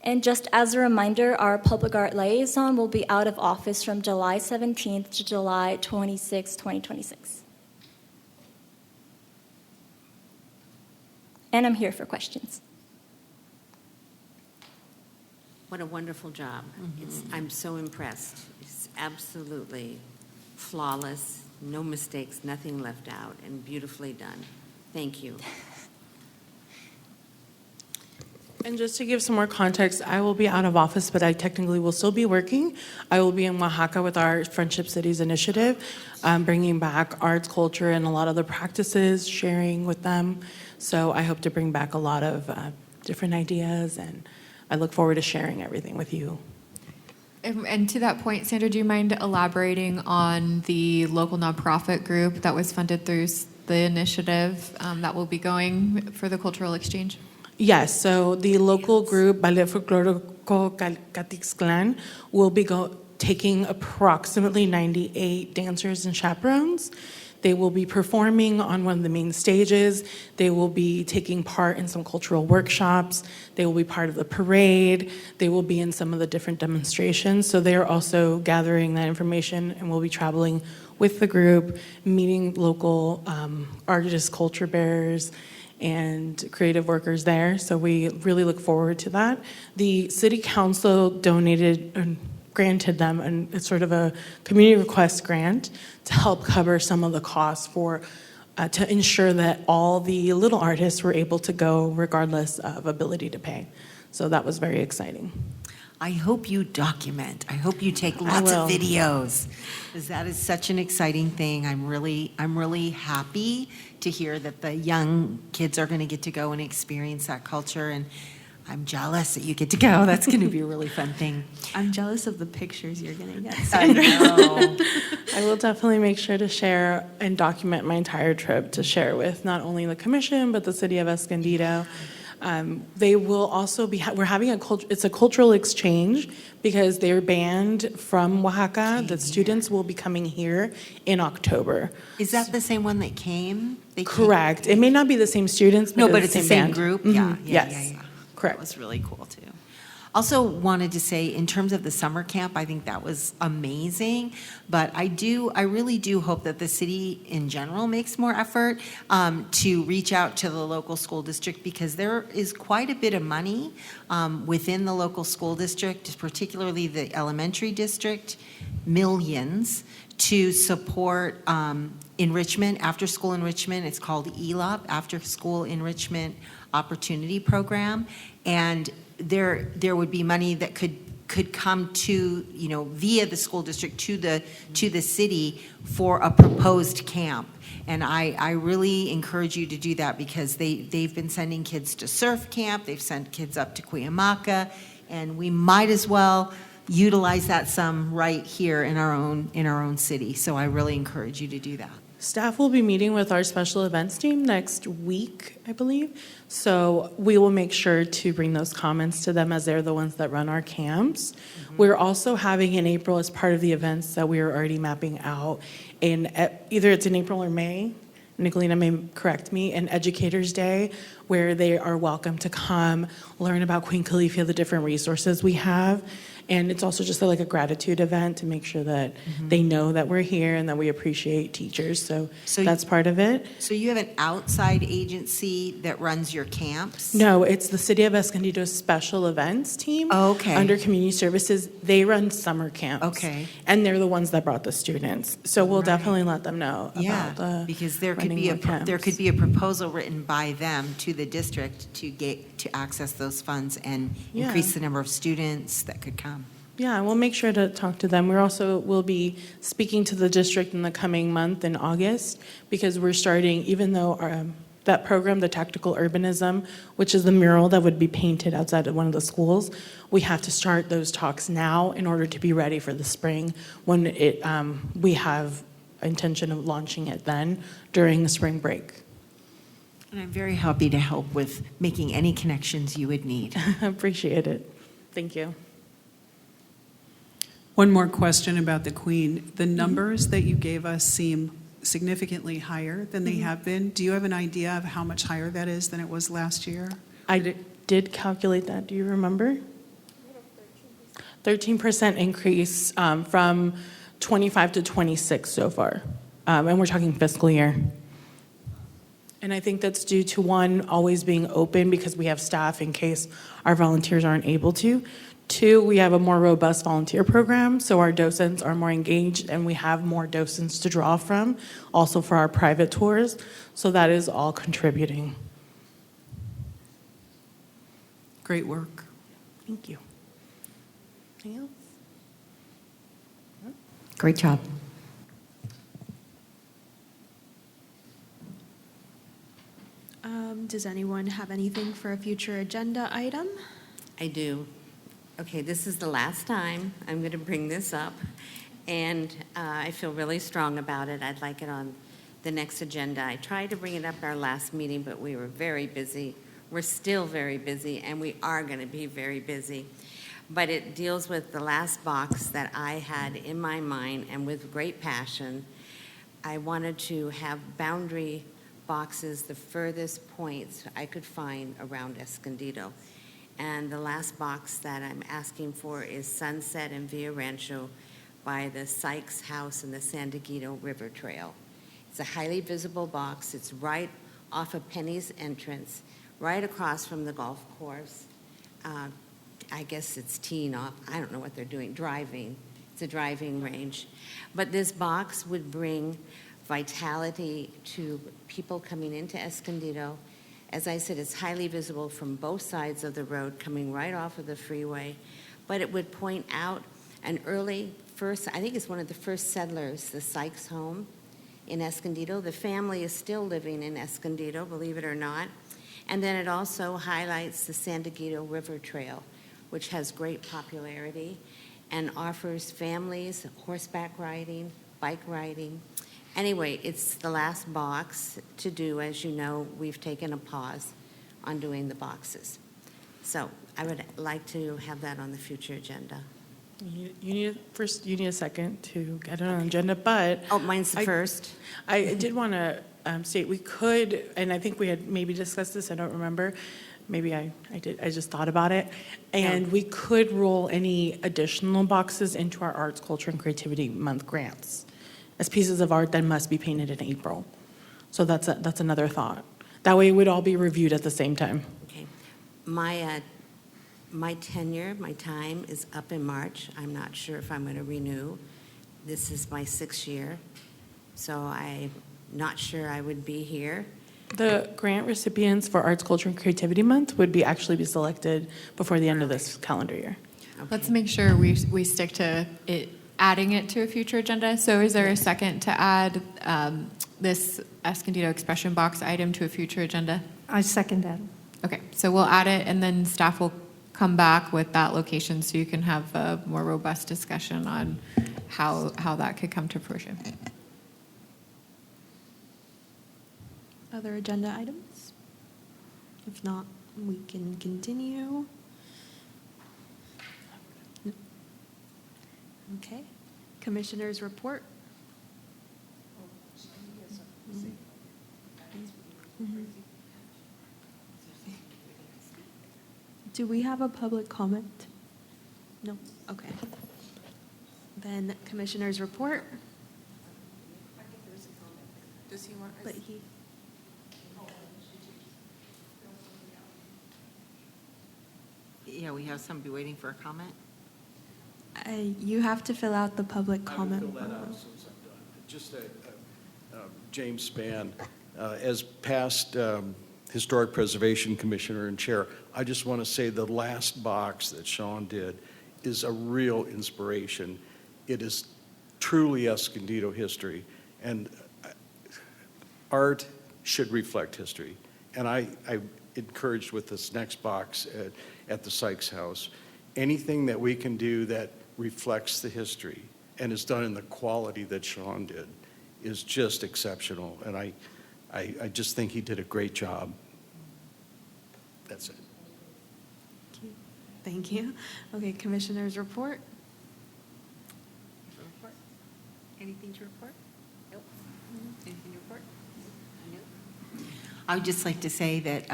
And just as a reminder, our public art liaison will be out of office from July 17th to July 26, 2026. And I'm here for questions. What a wonderful job. I'm so impressed. It's absolutely flawless, no mistakes, nothing left out, and beautifully done. Thank you. And just to give some more context, I will be out of office, but I technically will still be working. I will be in Oaxaca with our Friendship Cities initiative, bringing back arts, culture, and a lot of the practices, sharing with them. So I hope to bring back a lot of different ideas, and I look forward to sharing everything with you. And to that point, Sandra, do you mind elaborating on the local nonprofit group that was funded through the initiative that will be going for the cultural exchange? Yes, so the local group, Ballet Folklorico Catixclan, will be taking approximately 98 dancers and chaperones. They will be performing on one of the main stages. They will be taking part in some cultural workshops. They will be part of the parade. They will be in some of the different demonstrations. So they are also gathering that information and will be traveling with the group, meeting local artists, culture bearers, and creative workers there. So we really look forward to that. The city council granted them it's sort of a community request grant to help cover some of the costs for to ensure that all the little artists were able to go regardless of ability to pay. So that was very exciting. I hope you document. I hope you take lots of videos, because that is such an exciting thing. I'm really happy to hear that the young kids are going to get to go and experience that culture, and I'm jealous that you get to go. That's going to be a really fun thing. I'm jealous of the pictures you're going to get, I Sandra. know. I will definitely make sure to share and document my entire trip to share with not only the commission, but the city of Escondido. They will also be, we're having it's a cultural exchange because they're banned from Oaxaca. The students will be coming here in October. Is that the same one that came? Correct. It may not be the same students, No, but it's it's the same band. group? Mhm. Yeah. Yes. Correct. That was really cool, too. Also wanted to say, in terms of the summer camp, I think that was amazing. But I really do hope that the city in general makes more effort to reach out to the local school district, because there is quite a bit of money within the local school district, particularly the elementary district, millions, to support enrichment, after-school enrichment. It's called ELOP, After School Enrichment Opportunity Program. And there would be money that could come to, via the school district to the city for a proposed camp. And I really encourage you to do that, because they've been sending kids to surf camp, they've sent kids up to Cuyamaca, and we might as well utilize that some right here in our own city. So I really encourage you to do that. Staff will be meeting with our special events team next week, I believe. So we will make sure to bring those comments to them, as they're the ones that run our camps. We're also having in April, as part of the events that we are already mapping out, either it's in April or May, Nicolina may correct me, an Educators Day, where they are welcome to come learn about Queen Califia, the different resources we have. And it's also just like a gratitude event to make sure that they know that we're here and that we appreciate teachers. So that's part of it. So you have an outside agency that runs your camps? No, it's the City of Escondido's special events team. Oh, okay. Under Community Services. They run summer camps. Okay. And they're the ones that brought the students. So we'll definitely let them know about the because there could be a proposal written by them to the district to access those funds and increase the number of students that could come. Yeah, we'll make sure to talk to them. We'll be speaking to the district in the coming month in August, because we're starting, even though that program, the Tactical Urbanism, which is the mural that would be painted outside of one of the schools, we have to start those talks now in order to be ready for the spring, when we have intention of launching it then during the spring break. And I'm very happy to help with making any connections you would need. Appreciate it. Thank you. One more question about the Queen. The numbers that you gave us seem significantly higher than they have been. Do you have an idea of how much higher that is than it was last year? I did calculate that. Do you remember? 13% increase from 25 to 26 so far. And we're talking fiscal year. And I think that's due to, one, always being open because we have staff in case our volunteers aren't able to. Two, we have a more robust volunteer program, so our docents are more engaged and we have more docents to draw from, also for our private tours. So that is all contributing. Great work. Thank you. Anything else? Great job. Does anyone have anything for a future agenda item? I do. Okay, this is the last time I'm going to bring this up, and I feel really strong about it. I'd like it on the next agenda. I tried to bring it up at our last meeting, but we were very busy. We're still very busy, and we are going to be very busy. But it deals with the last box that I had in my mind, and with great passion, I wanted to have boundary boxes, the furthest points I could find around Escondido. And the last box that I'm asking for is Sunset and Villa Rancho by the Sykes House and the Escondido River Trail. It's a highly visible box. It's right off of Penny's entrance, right across from the golf course. I guess it's teeing off. I don't know what they're doing, driving. It's a driving range. But this box would bring vitality to people coming into Escondido. As I said, it's highly visible from both sides of the road, coming right off of the freeway. But it would point out an early first, I think it's one of the first settlers, the Sykes home in Escondido. The family is still living in Escondido, believe it or not. And then it also highlights the Escondido River Trail, which has great popularity and offers families horseback riding, bike riding. Anyway, it's the last box to do. As you know, we've taken a pause on doing the boxes. So I would like to have that on the future agenda. You need a second to get it on the agenda, but. Oh, mine's the first. I did want to state we could, and I think we had maybe discussed this, I don't remember. Maybe I did, I just thought about it. And we could roll any additional boxes into our Arts, Culture, and Creativity Month grants as pieces of art that must be painted in April. So that's another thought. That way it would all be reviewed at the same time. Okay. My tenure, my time is up in March. I'm not sure if I'm going to renew. This is my 6th year, so I'm not sure I would be here. The grant recipients for Arts, Culture, and Creativity Month would actually be selected before the end of this calendar year. Okay. Let's make sure we stick to it, adding it to a future agenda. So is there a second to add this Escondido expression box item to a future agenda? I second that. Okay, so we'll add it, and then staff will come back with that location so you can have a more robust discussion on how that could come to fruition. Other agenda items? If not, we can continue. Okay. Commissioners report. Mhm. Do we have a public comment? No? Okay. Then commissioners report. Does he want? But he. Yeah, we have somebody waiting for a comment. You have to fill out the public comment. I will fill that out as soon as I'm done. Just James Spann, as past Historic Preservation Commissioner and Chair, I just want to say the last box that Sean did is a real inspiration. It is truly Escondido history, and art should reflect history. And I encouraged with this next box at the Sykes House, anything that we can do that reflects the history and is done in the quality that Sean did is just exceptional. And I just think he did a great job. That's it. Thank you. Okay, commissioners report. Anything to report? Nope. Anything to report? Nope. I would just like to say that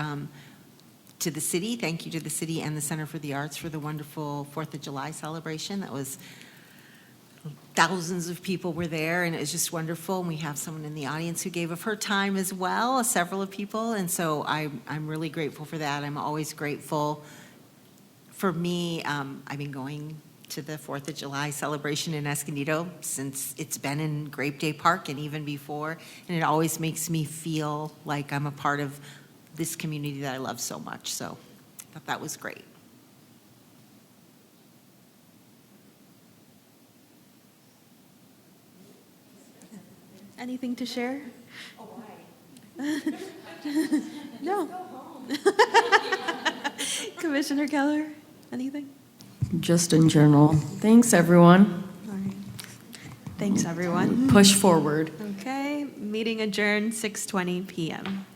to the city, thank you to the city and the Center for the Arts for the wonderful 4th of July celebration. That was thousands of people were there, and it was just wonderful. And we have someone in the audience who gave of her time as well, several of people, and so I'm really grateful for that. I'm always grateful. For me, I've been going to the 4th of July celebration in Escondido since it's been in Grape Day Park and even before, and it always makes me feel like I'm a part of this community that I love so much. So I thought that was great. Anything to share? No. Commissioner Keller, anything? Just in general. Thanks, everyone. All right. Thanks, everyone. Push forward. Okay, meeting adjourned, 6:20 PM.